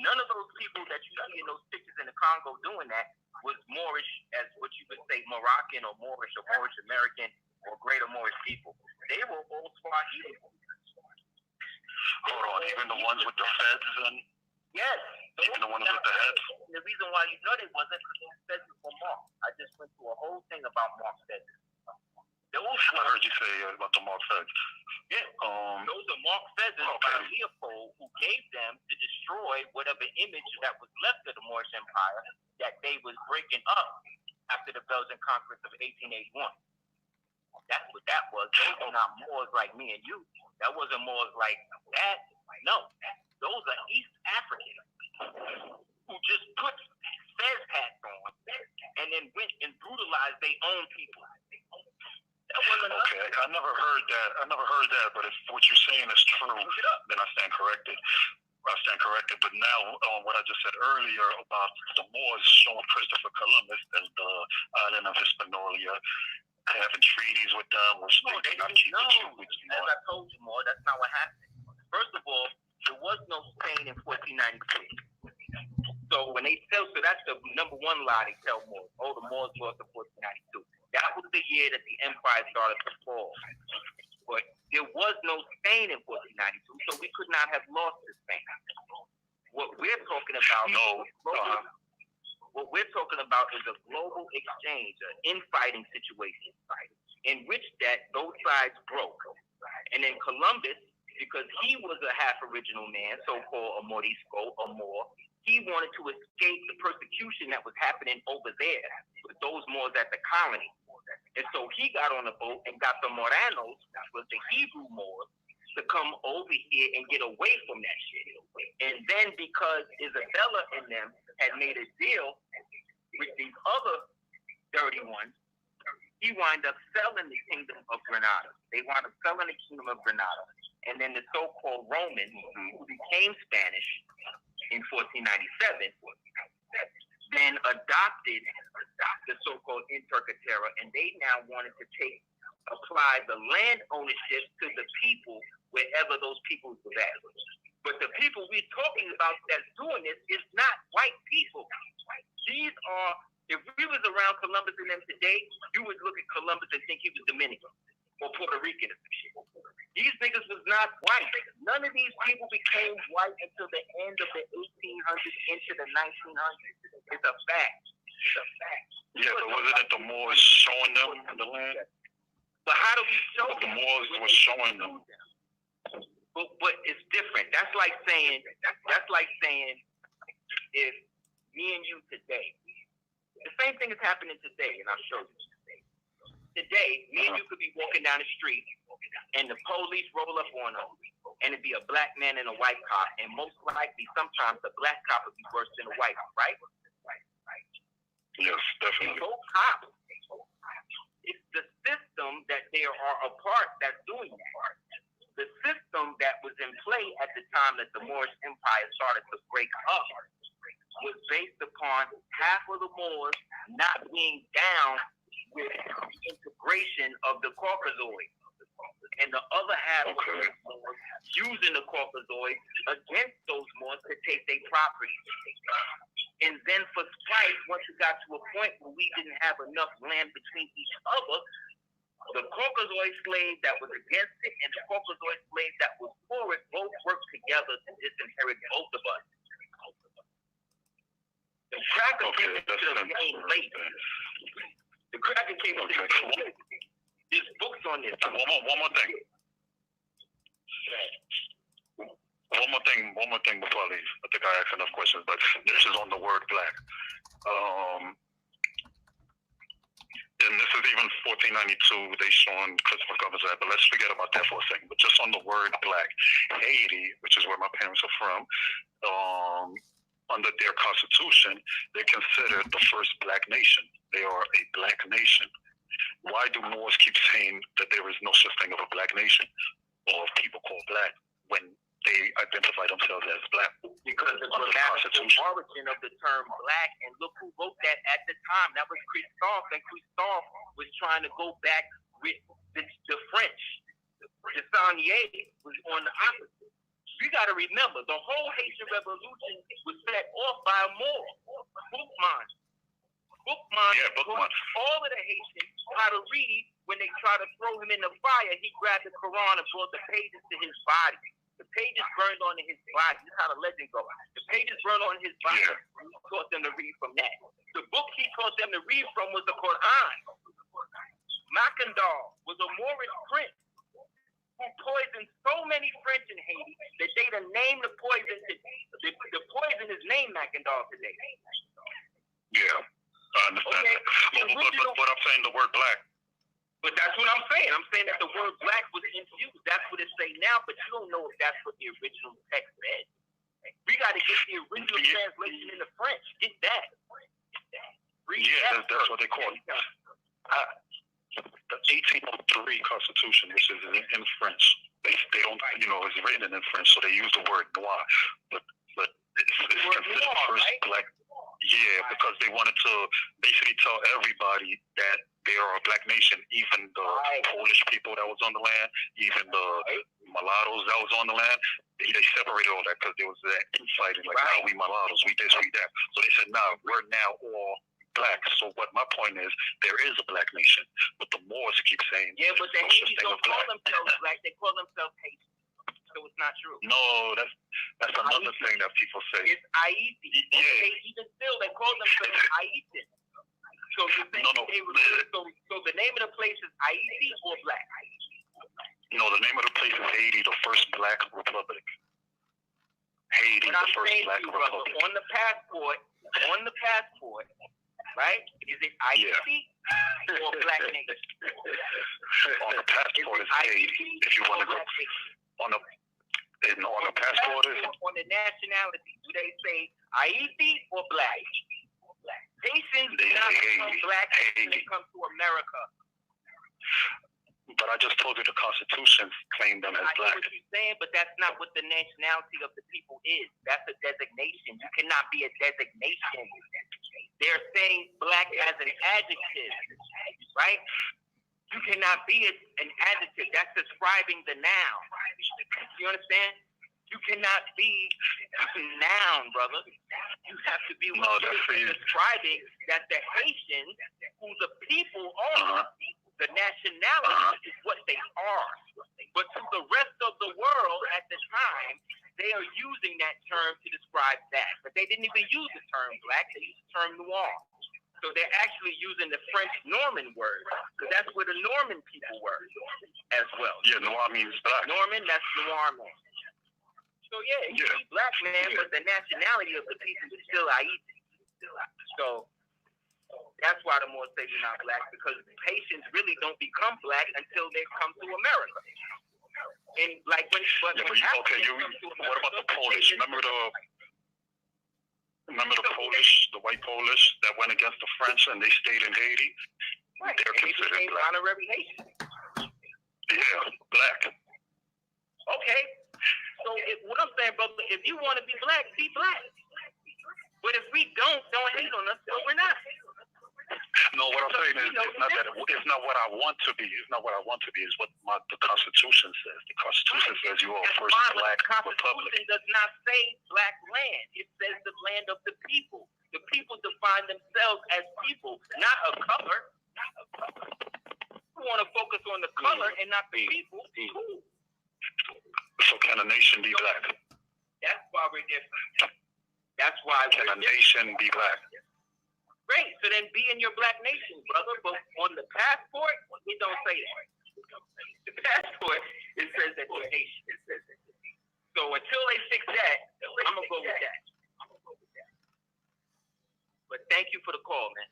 None of those people that you see in those pictures in the Congo doing that was Moorish, as what you could say Moroccan or Moorish American or greater Moorish people. They were all Swahili. Hold on, even the ones with the feds and yes. Even the ones with the heads? The reason why you know they wasn't because those feathers were marked. I just went through a whole thing about marked feathers. I heard you say about the marked feathers. Yeah. Those are marked feathers by Leopold, who gave them to destroy whatever image that was left of the Moorish Empire that they was breaking up after the Belgian conquest of 1881. That's what that was. Those are not Moors like me and you. That wasn't Moors like that. No. Those are East Africans who just put fez hats on and then went and brutalized their own people. Okay, I never heard that. But if what you're saying is true, then I stand corrected. But now, what I just said earlier about the Moors showing Christopher Columbus as the island of Hispaniola, having treaties with them, which they not keep the truth. As I told you, Moore, that's not what happened. First of all, there was no Spain in 1492. So when they tell, so that's the number one lie they tell Moors. Oh, the Moors lost in 1492. That was the year that the empire started to fall. But there was no Spain in 1492, so we could not have lost to Spain. What we're talking about, what we're talking about is a global exchange, an infighting situation, in which that both sides broke. And then Columbus, because he was a half original man, so-called a Morisco or Moor, he wanted to escape the persecution that was happening over there with those Moors at the colony. And so he got on a boat and got the Moranos, which was the Hebrew Moors, to come over here and get away from that shit. And then because Isabella and them had made a deal with these other dirty ones, he wound up selling the kingdom of Granada. They wound up selling the kingdom of Granada. And then the so-called Romans, who became Spanish in 1497, then adopted the so-called Inca Terra, and they now wanted to apply the land ownership to the people wherever those people were at. But the people we're talking about that's doing this is not white people. These are, if we was around Columbus and them today, you would look at Columbus and think he was Dominican or Puerto Rican or some shit. These niggas was not white. None of these people became white until the end of the 1800s into the 1900s. It's a fact. Yeah, but was it that the Moors showing them the land? But how do we show them? The Moors was showing them. But it's different. That's like saying if me and you today, the same thing is happening today, and I'll show you. Today, me and you could be walking down the street, and the police roll up on us, and it'd be a black man and a white cop, and most likely, sometimes the black cop would be worse than the white cop, right? Yes, definitely. And both cops, it's the system that they are a part that's doing that. The system that was in play at the time that the Moorish Empire started to break up was based upon half of the Moors not being down with the integration of the Caucasoid, and the other half of the Moors using the Caucasoid against those Moors to take their property. And then for spite, once it got to a point where we didn't have enough land between each other, the Caucasoid slave that was against it and the Caucasoid slave that was for it both worked together to disinherit both of us. The cracker came into the game late. The cracker came into the game late. There's books on this. One more thing. One more thing before I leave. I think I asked enough questions, but this is on the word black. And this is even 1492, they showing Christopher Columbus at, but let's forget about that for a second. But just on the word black, Haiti, which is where my parents are from, under their constitution, they're considered the first black nation. They are a black nation. Why do Moors keep saying that there is no such thing of a black nation or people called black when they identify themselves as black? Because of the grammatical origin of the term black, and look who wrote that at the time. That was Christophe, and Christophe was trying to go back with the French. The Saunier was on the opposite. You got to remember, the whole Haitian Revolution was set off by a Moor, Boukman. Boukman taught all of the Haitians how to read. When they tried to throw him in the fire, he grabbed the Quran and brought the pages to his body. The pages burned onto his body. This is how the legend goes. The pages burned on his body. He taught them to read from that. The book he taught them to read from was the Quran. Macandal was a Moorish prince who poisoned so many French in Haiti that they done named the poison. The poison is named Macandal today. Yeah, I understand. Okay. But I'm saying the word black. But that's what I'm saying. I'm saying that the word black was infused. That's what it say now, but you don't know if that's what the original text said. We got to get the original translation into French. Get that. That's what they call it. The 1803 Constitution, which is in French, they don't, it's written in French, so they use the word noir. But it's considered the first black. Yeah, because they wanted to basically tell everybody that they are a black nation, even the Polish people that was on the land, even the mulattoes that was on the land. They separated all that because there was that infighting, like, nah, we mulattoes, we this, we that. So they said, nah, we're now all black. So what my point is, there is a black nation, but the Moors keep saying, yeah, but the Haitians don't call themselves black, they call themselves Haitians. So it's not true. No, that's another thing that people say. It's Haiti. Yeah. They even still, they call themselves Haitian. So you think so the name of the place is Haiti or black? No, the name of the place is Haiti, the first black republic. Haiti, the first black republic. On the passport, right? Is it Haiti or black nation? On the passport is Haiti. If you want to go on the passport is on the nationality. Do they say Haiti or black? Haitians do not become black when they come to America. But I just told you the Constitution claimed them as black. I know what you're saying, but that's not what the nationality of the people is. That's a designation. You cannot be a designation. They're saying black as an adjective, right? You cannot be an adjective. That's describing the noun. You understand? You cannot be a noun, brother. You have to be describing that the Haitians, who the people are, the nationality is what they are. But to the rest of the world at the time, they are using that term to describe that. But they didn't even use the term black. They used the term noir. So they're actually using the French Norman word, because that's where the Norman people were as well. Yeah, noir means black. Norman, that's noir man. So yeah, you be black man, but the nationality of the people is still Haiti. So that's why the Moors say you're not black, because Haitians really don't become black until they come to America. And like when what about the Polish? Remember the Polish, the white Polish that went against the French and they stayed in Haiti? Right. They're considered black. Honorary Haitian. Yeah, black. Okay. So what I'm saying, brother, if you want to be black, be black. But if we don't hate on us, so we're not. No, No, what I'm saying is it's not what I want to be. It's not what I want to be. It's what the Constitution says. The Constitution says you are first black republic. The Constitution does not say black land. It says the land of the people. The people define themselves as people, not a color. We want to focus on the color and not the people. Cool. So can a nation be black? That's why we're different. That's why can a nation be black? Great. So then be in your black nation, brother. But on the passport, it don't say that. The passport, it says that you're nation. So until they fix that, I'm going to go with that. But thank you for the call, man.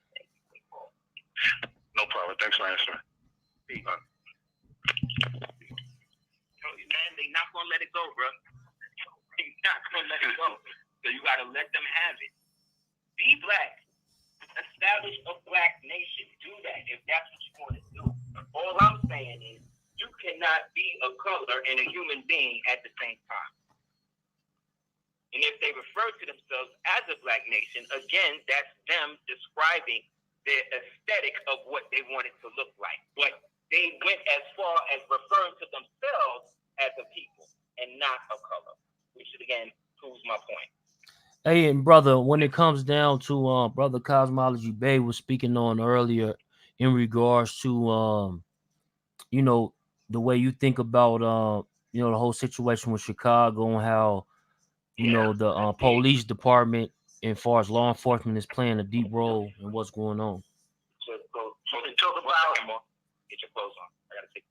No problem. Thanks for answering. Man, they not going to let it go, bro. They not going to let it go. So you got to let them have it. Be black. Establish a black nation. Do that if that's what you want to do. All I'm saying is you cannot be a color and a human being at the same time. And if they refer to themselves as a black nation, again, that's them describing the aesthetic of what they want it to look like. But they went as far as referring to themselves as a people and not a color, which again proves my point. Hey, and brother, when it comes down to brother Cosmology Bay was speaking on earlier in regards to you know, the way you think about you know, the whole situation with Chicago and how you know the police department, as far as law enforcement, is playing a deep role in what's going on. So talk about. Get your clothes on. I gotta take.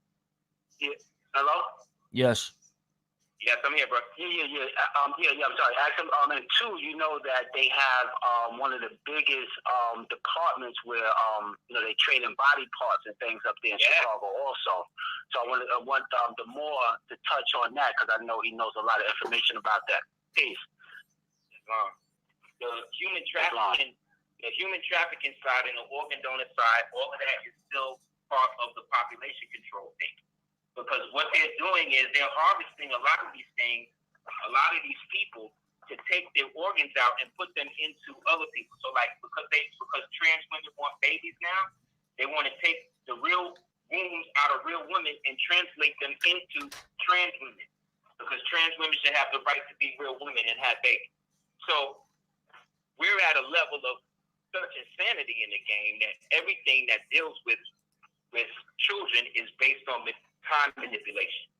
Yeah. Hello. Yes. Yes, I'm here, bro. Yeah. I'm sorry. Actually, and two, you know that they have one of the biggest departments where they trade in body parts and things up there in Chicago also. So I want the more to touch on that because I know he knows a lot of information about that. Peace. The human trafficking, side and the organ donor side, all of that is still part of the population control thing. Because what they're doing is they're harvesting a lot of these things, a lot of these people, to take their organs out and put them into other people. So like because trans women want babies now, they want to take the real wombs out of real women and translate them into trans women. Because trans women should have the right to be real women and have babies. So we're at a level of such insanity in the game that everything that deals with children is based on time manipulation.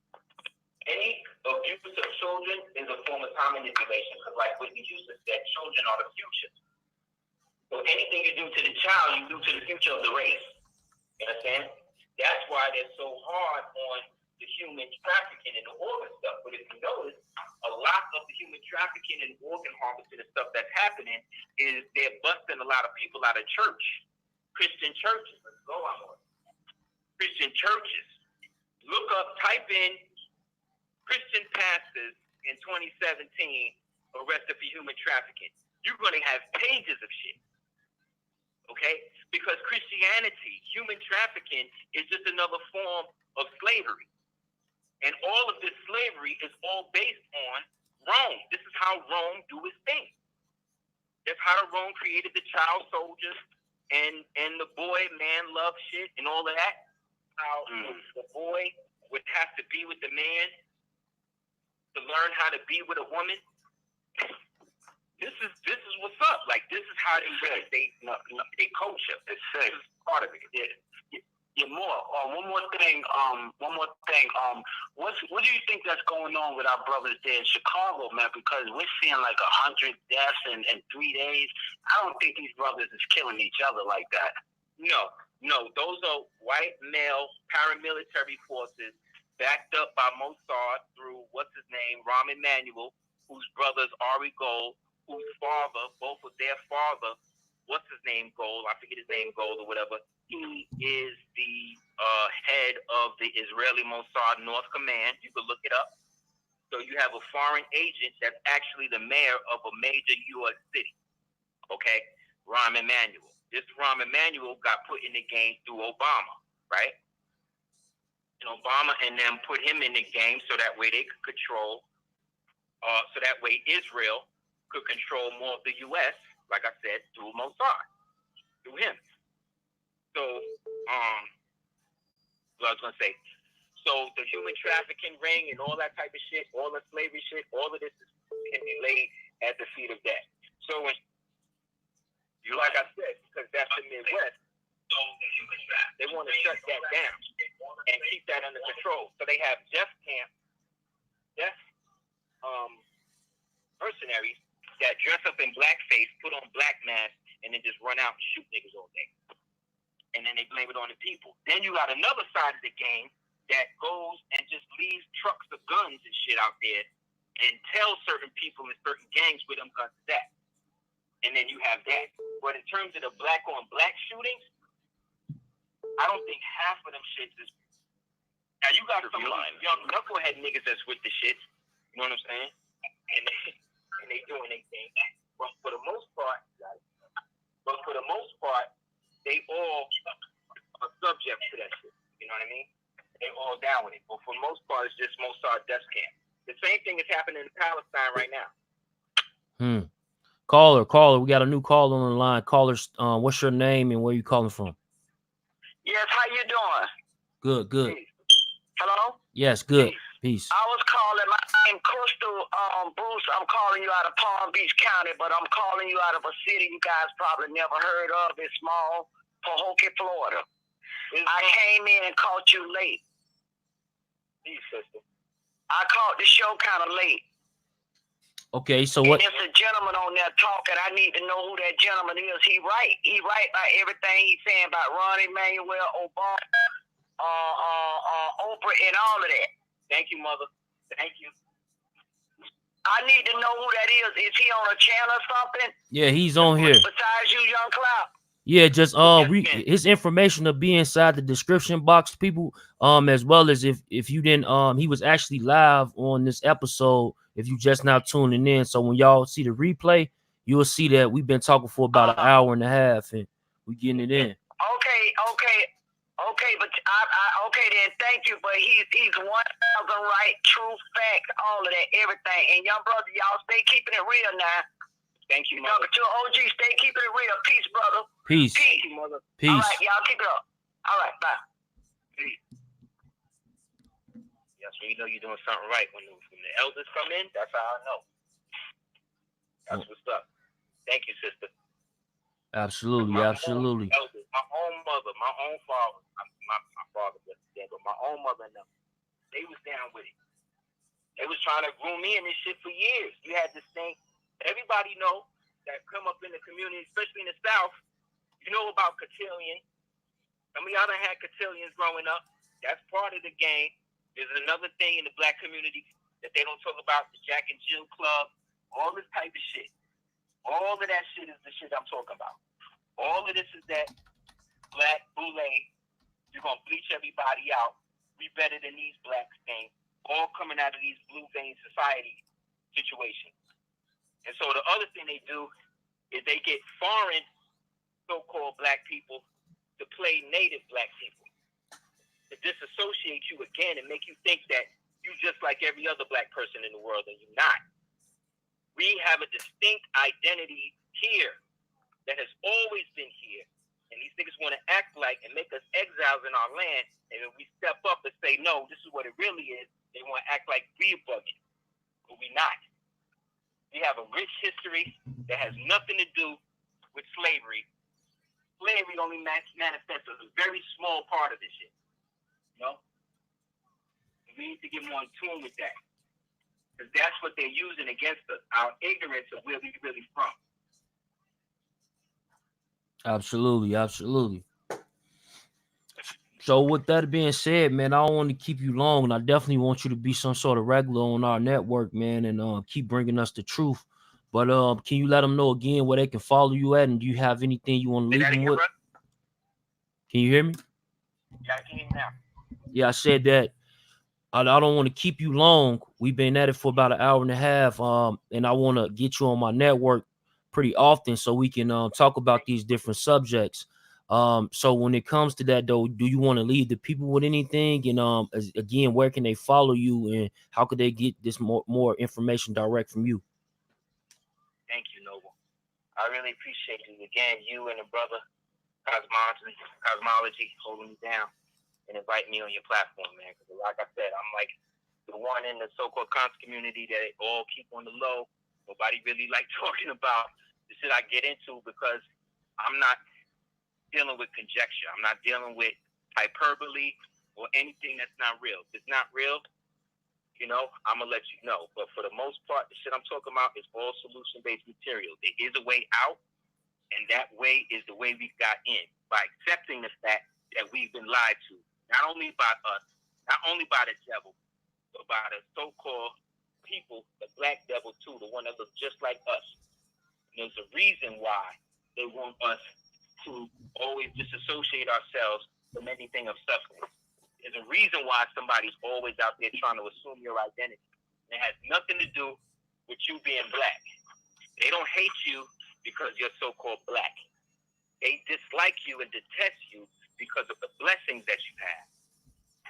Any abuse of children is a form of time manipulation because, like Whitney Houston said, children are the future. So anything you do to the child, you do to the future of the race. You understand? That's why they're so hard on the human trafficking and the organ stuff. But if you notice, a lot of the human trafficking and organ harvesting and stuff that's happening is they're busting a lot of people out of church. Christian churches. Let's go on. Christian churches. Look up, type in Christian pastors in 2017 arrested for human trafficking. You're going to have pages of shit. Okay? Because Christianity, human trafficking, is just another form of slavery. And all of this slavery is all based on Rome. This is how Rome do its thing. That's how Rome created the child soldiers and the boy man love shit and all of that. How the boy would have to be with the man to learn how to be with a woman. This is what's up. Like this is how they culture. This is part of it. Yeah, more. One more thing. What do you think that's going on with our brothers there in Chicago, man? Because we're seeing like 100 deaths in 3 days. I don't think these brothers is killing each other like that. No, those are white male paramilitary forces backed up by Mossad through what's his name, Rahm Emanuel, whose brothers Ari Gold, whose father, both of their father, what's his name, Gold, I forget his name, Gold or whatever. He is the head of the Israeli Mossad North Command. You can look it up. So you have a foreign agent that's actually the mayor of a major U.S. city. Okay, Rahm Emanuel. This Rahm Emanuel got put in the game through Obama, right? And Obama and them put him in the game so that way they could control, so that way Israel could control more of the U.S., like I said, through Mossad, through him. So, what I was gonna say. So the human trafficking ring and all that type of shit, all the slavery shit, all of this can be laid at the feet of that. So when you, like I said, because that's the Midwest, they want to shut that down and keep that under control. So they have death mercenaries that dress up in blackface, put on black masks, and then just run out and shoot niggas all day. And then they blame it on the people. Then you got another side of the game that goes and just leaves trucks of guns and shit out there and tells certain people in certain gangs where them guns is at. And then you have that. But in terms of the black on black shootings, I don't think half of them shits is. Now you got some young knucklehead niggas that's with the shits. You know what I'm saying? And they doing their thing. But for the most part, they all are subject to that shit. You know what I mean? They all down with it. But for the most part, it's just Mossad death camp. The same thing is happening in Palestine right now. Caller, we got a new caller on the line. Caller, what's your name and where you calling from? Yes, how you doing? Good. Peace. Hello? Yes, good. Peace. I was calling, my name Crystal Bruce. I'm calling you out of Palm Beach County, but I'm calling you out of a city you guys probably never heard of. It's small, Pahokee, Florida. I came in and caught you late. I caught the show kind of late. Okay, so what? And there's a gentleman on there talking. I need to know who that gentleman is. He right about everything he's saying about Ron Emanuel, Obama, Oprah, and all of that. Thank you, mother. Thank you. I need to know who that is. Is he on a channel or something? Yeah, he's on here. Besides you, Young Cloud. Yeah, just his information will be inside the description box, people. As well as if you didn't he was actually live on this episode. If you just now tuning in, so when y'all see the replay, you will see that we've been talking for about an hour and a half, and we getting it in. Okay, but okay then. Thank you, but he's 1,000 right, true fact, all of that, everything. And young brother, y'all stay keeping it real now. Thank you, mother. To OG, stay keeping it real. Peace, brother. Peace. Thank you, mother. Peace. All right, y'all keep it up. All right, bye. Peace. Yes, when you know you're doing something right. When the elders come in, that's how I know. That's what's up. Thank you, sister. Absolutely. My own mother, my own father, my father was dead, but my own mother and them, they was down with it. They was trying to groom me in this shit for years. You had this thing. Everybody know that come up in the community, especially in the South, you know about cotillion. Some of y'all done had cotillions growing up. That's part of the game. There's another thing in the black community that they don't talk about, the Jack and Jill Club, all this type of shit. All of that shit is the shit I'm talking about. All of this is that black boule. You're going to bleach everybody out. We better than these blacks things. All coming out of these blue vein society situations. And so the other thing they do is they get foreign so-called black people to play native black people, to disassociate you again and make you think that you just like every other black person in the world, and you're not. We have a distinct identity here that has always been here, and these niggas want to act like and make us exiles in our land, and when we step up and say, no, this is what it really is, they want to act like we're bugging, but we're not. We have a rich history that has nothing to do with slavery. Slavery only manifests as a very small part of this shit. You know? We need to get more in tune with that. Because that's what they're using against us, our ignorance of where we really from. Absolutely. So with that being said, man, I don't want to keep you long, and I definitely want you to be some sort of regular on our network, man, and keep bringing us the truth. But can you let them know again where they can follow you at, and do you have anything you want to leave them with? Can you hear me? Yeah, I can hear you now. Yeah, I said that I don't want to keep you long. We've been at it for about an hour and a half, and I want to get you on my network pretty often so we can talk about these different subjects. So when it comes to that, though, do you want to leave the people with anything? And again, where can they follow you, and how could they get this more information direct from you? Thank you, Noble. I really appreciate you. Again, you and the brother cosmology, holding me down and inviting me on your platform, man. Because like I said, I'm like the one in the so-called cons community that they all keep on the low. Nobody really like talking about the shit I get into because I'm not dealing with conjecture. I'm not dealing with hyperbole or anything that's not real. If it's not real, you know, I'm going to let you know. But for the most part, the shit I'm talking about is all solution-based material. There is a way out, and that way is the way we got in, by accepting the fact that we've been lied to, not only by us, not only by the devil, but by the so-called people, the black devil too, the one that looks just like us. And there's a reason why they want us to always disassociate ourselves from anything of substance. There's a reason why somebody's always out there trying to assume your identity. And it has nothing to do with you being black. They don't hate you because you're so-called black. They dislike you and detest you because of the blessings that you have.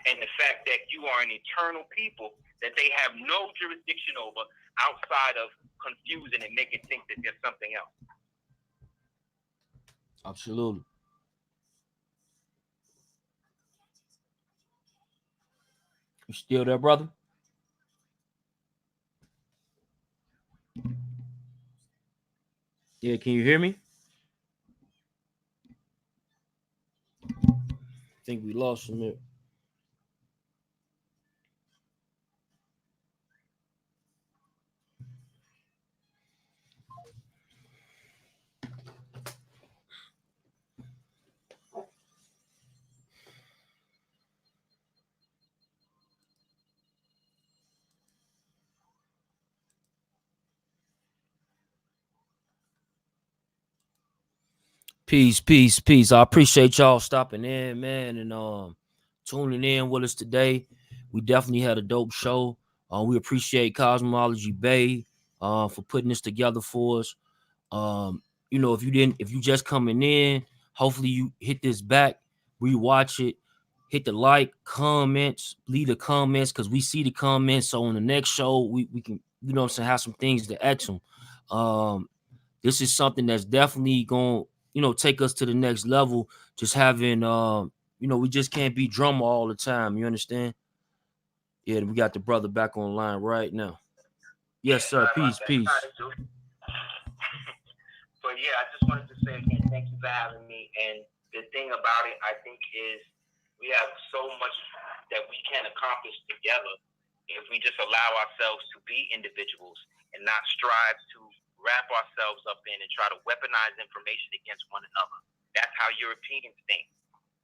And the fact that you are an eternal people that they have no jurisdiction over outside of confusing and making think that there's something else. Absolutely. You still there, brother? Yeah, can you hear me? I think we lost him there. Peace, peace, peace. I appreciate y'all stopping in, man, and tuning in with us today. We definitely had a dope show. We appreciate Cosmology Bay for putting this together for us. You know, if you just coming in, hopefully you hit this back, rewatch it, hit the like, comments, leave the comments, because we see the comments. So on the next show, we can, you know what I'm saying, have some things to ask them. This is something that's definitely going to, you know, take us to the next level. Just having, you know, we just can't be drummer all the time. You understand? Yeah, we got the brother back online right now. Yes, sir. Peace, peace. But yeah, I just wanted to say again, thank you for having me. And the thing about it, I think, is we have so much that we can accomplish together if we just allow ourselves to be individuals and not strive to wrap ourselves up in and try to weaponize information against one another. That's how Europeans think.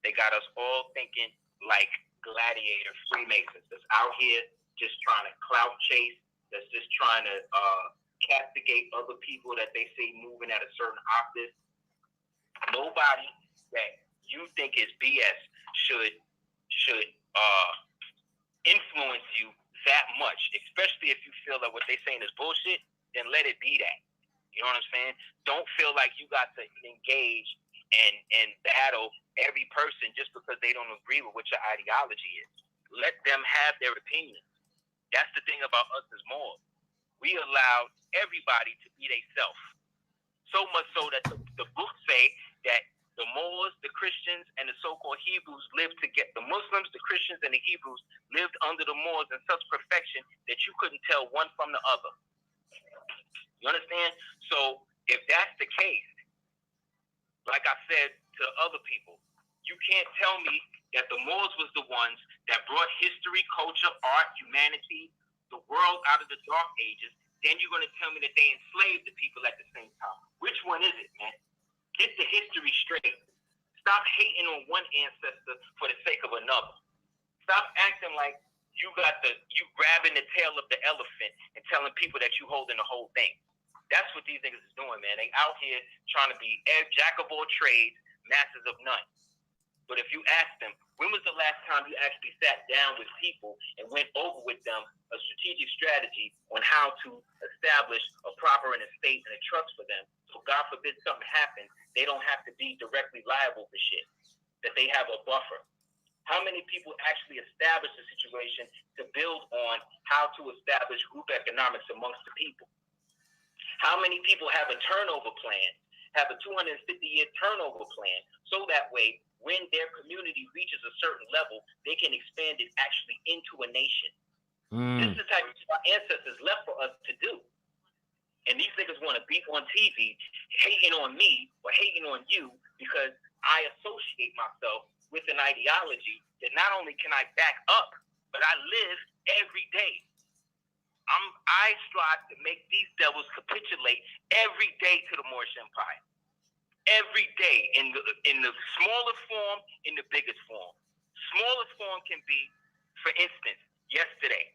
They got us all thinking like gladiator Freemasons that's out here just trying to clout chase, that's just trying to castigate other people that they see moving at a certain octave. Nobody that you think is BS should influence you that much, especially if you feel that what they're saying is bullshit, then let it be that. You know what I'm saying? Don't feel like you got to engage and battle every person just because they don't agree with what your ideology is. Let them have their opinions. That's the thing about us as Moors. We allow everybody to be themselves. So much so that the books say that the Moors, the Christians, and the so-called Hebrews lived together. The Muslims, the Christians, and the Hebrews lived under the Moors in such perfection that you couldn't tell one from the other. You understand? So if that's the case, like I said to other people, you can't tell me that the Moors was the ones that brought history, culture, art, humanity, the world out of the dark ages. Then you're going to tell me that they enslaved the people at the same time. Which one is it, man? Get the history straight. Stop hating on one ancestor for the sake of another. Stop acting like you grabbing the tail of the elephant and telling people that you holding the whole thing. That's what these niggas is doing, man. They out here trying to be jack of all trades, masters of none. But if you ask them, when was the last time you actually sat down with people and went over with them a strategic strategy on how to establish a proper and estate and a trust for them? So God forbid something happens, they don't have to be directly liable for shit, that they have a buffer. How many people actually establish a situation to build on how to establish group economics amongst the people? How many people have a turnover plan, have a 250-year turnover plan, so that way, when their community reaches a certain level, they can expand it actually into a nation. This is the type of our ancestors left for us to do. And these niggas want to be on TV hating on me or hating on you because I associate myself with an ideology that not only can I back up, but I live every day. I strive to make these devils capitulate every day to the Moorish Empire. Every day, in the smallest form, in the biggest form. Smallest form can be, for instance, yesterday,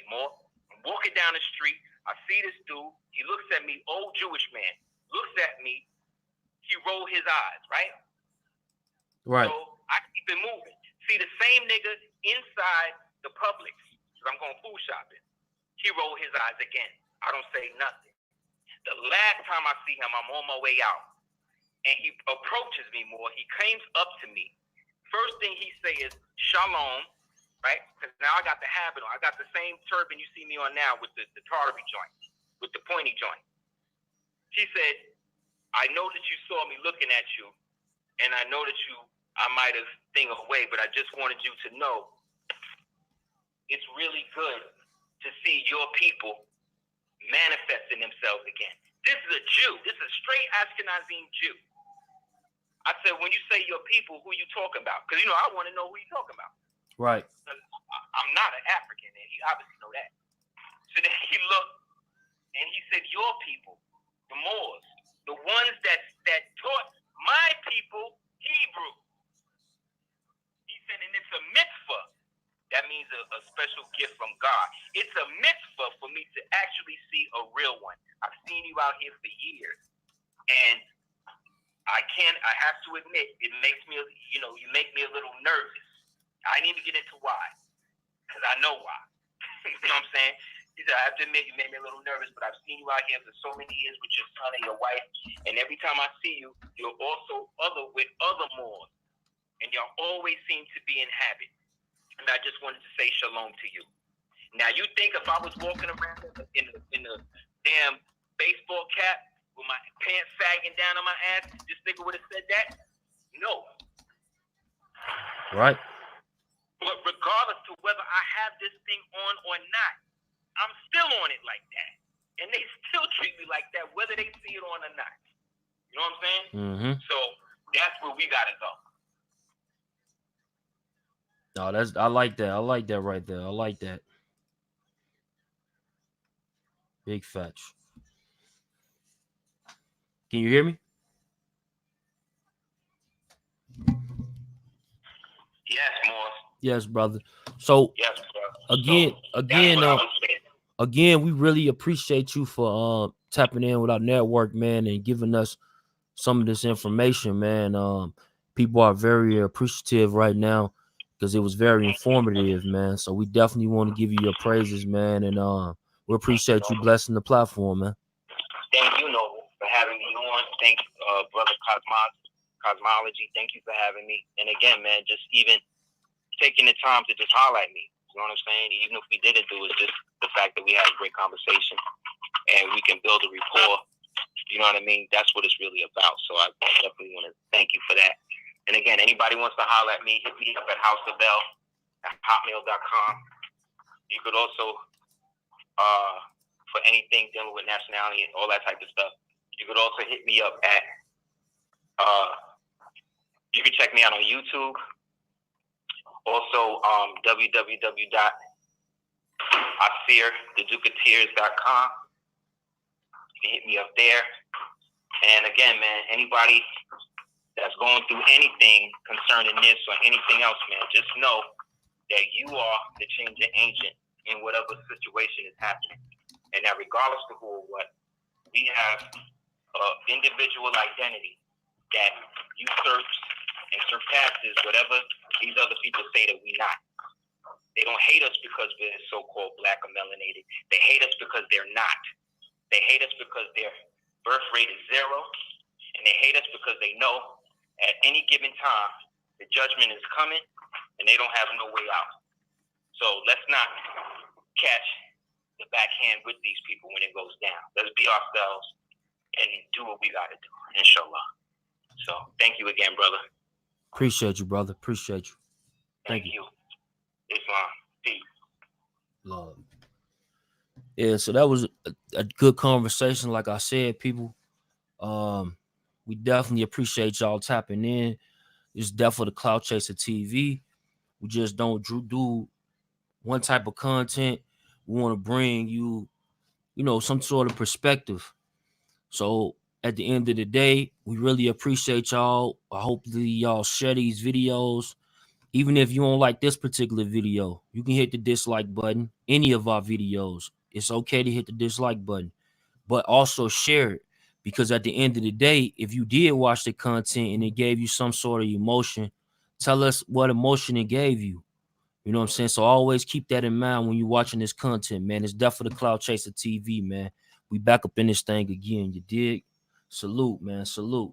Moore, I'm walking down the street, I see this dude, he looks at me, old Jewish man, looks at me, he rolled his eyes, right? Right. So I keep it moving. See the same nigga inside the Publix, because I'm going food shopping. He rolled his eyes again. I don't say nothing. The last time I see him, I'm on my way out. And he approaches me more. He comes up to me. First thing he say is, shalom, right? Because now I got the habit on. I got the same turban you see me on now with the tartary joint, with the pointy joint. He said, I know that you saw me looking at you, and I know that I might have thing away, but I just wanted you to know it's really good to see your people manifesting themselves again. This is a Jew. This is a straight Ashkenazim Jew. I said, when you say your people, who you talking about? Because, I want to know who you talking about. Right. I'm not an African, and he obviously know that. So then he looked, and he said, your people, the Moors, the ones that taught my people Hebrew. He said, and it's a mitzvah. That means a special gift from God. It's a mitzvah for me to actually see a real one. I've seen you out here for years. And I have to admit, it makes me, you make me a little nervous. I didn't even get into why. Because I know why. You know what I'm saying? He said, I have to admit, you made me a little nervous, but I've seen you out here for so many years with your son and your wife. And every time I see you, you're also with other Moors. And y'all always seem to be in habit. And I just wanted to say shalom to you. Now, you think if I was walking around in a damn baseball cap with my pants sagging down on my ass, this nigga would have said that? No. Right. But regardless to whether I have this thing on or not, I'm still on it like that. And they still treat me like that, whether they see it on or not. You know what I'm saying? Mm-hmm. So that's where we got to go. No, I like that. I like that right there. I like that. Big fetch. Can you hear me? Yes, Morris. Yes, brother. So yes, brother. Again, we really appreciate you for tapping in with our network, man, and giving us some of this information, man. People are very appreciative right now because it was very informative, man. So we definitely want to give you your praises, man, and we appreciate you blessing the platform, man. Thank you, Noble, for having me on. Thank you, brother Cosmology. Thank you for having me. And again, man, just even taking the time to just highlight me. You know what I'm saying? Even if we didn't do it, just the fact that we had a great conversation and we can build a rapport. You know what I mean? That's what it's really about. So I definitely want to thank you for that. And again, anybody wants to holler at me, hit me up at houseofbell@hotmail.com. You could also, for anything dealing with nationality and all that type of stuff, you could also hit me up at, you can check me out on YouTube. Also, www.aseer.com. You can hit me up there. And again, man, anybody that's going through anything concerning this or anything else, man, just know that you are the changing agent in whatever situation is happening. And that regardless of who or what, we have an individual identity that usurps and surpasses whatever these other people say that we're not. They don't hate us because we're so-called black or melanated. They hate us because they're not. They hate us because their birth rate is 0, and they hate us because they know at any given time the judgment is coming and they don't have no way out. So let's not catch the backhand with these people when it goes down. Let's be ourselves and do what we got to do, inshallah. So thank you again, brother. Appreciate you, brother. Appreciate you. Thank you. Islam. Peace. Love. Yeah, so that was a good conversation. Like I said, people, we definitely appreciate y'all tapping in. It's definitely the Cloud Chaser TV. We just don't do one type of content. We want to bring you, some sort of perspective. So at the end of the day, we really appreciate y'all. Hopefully y'all share these videos. Even if you don't like this particular video, you can hit the dislike button. Any of our videos, it's okay to hit the dislike button, but also share it, because at the end of the day, if you did watch the content and it gave you some sort of emotion, tell us what emotion it gave you. You know what I'm saying? So always keep that in mind when you're watching this content, man. It's definitely the Cloud Chaser TV, man. We back up in this thing again. You dig? Salute, man. Salute.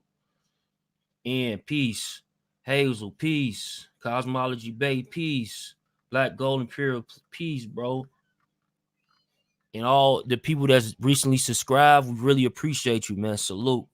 And peace. Hazel, peace. Cosmology Bay, peace. Black Gold Imperial, peace, bro. And all the people that's recently subscribed, we really appreciate you, man. Salute.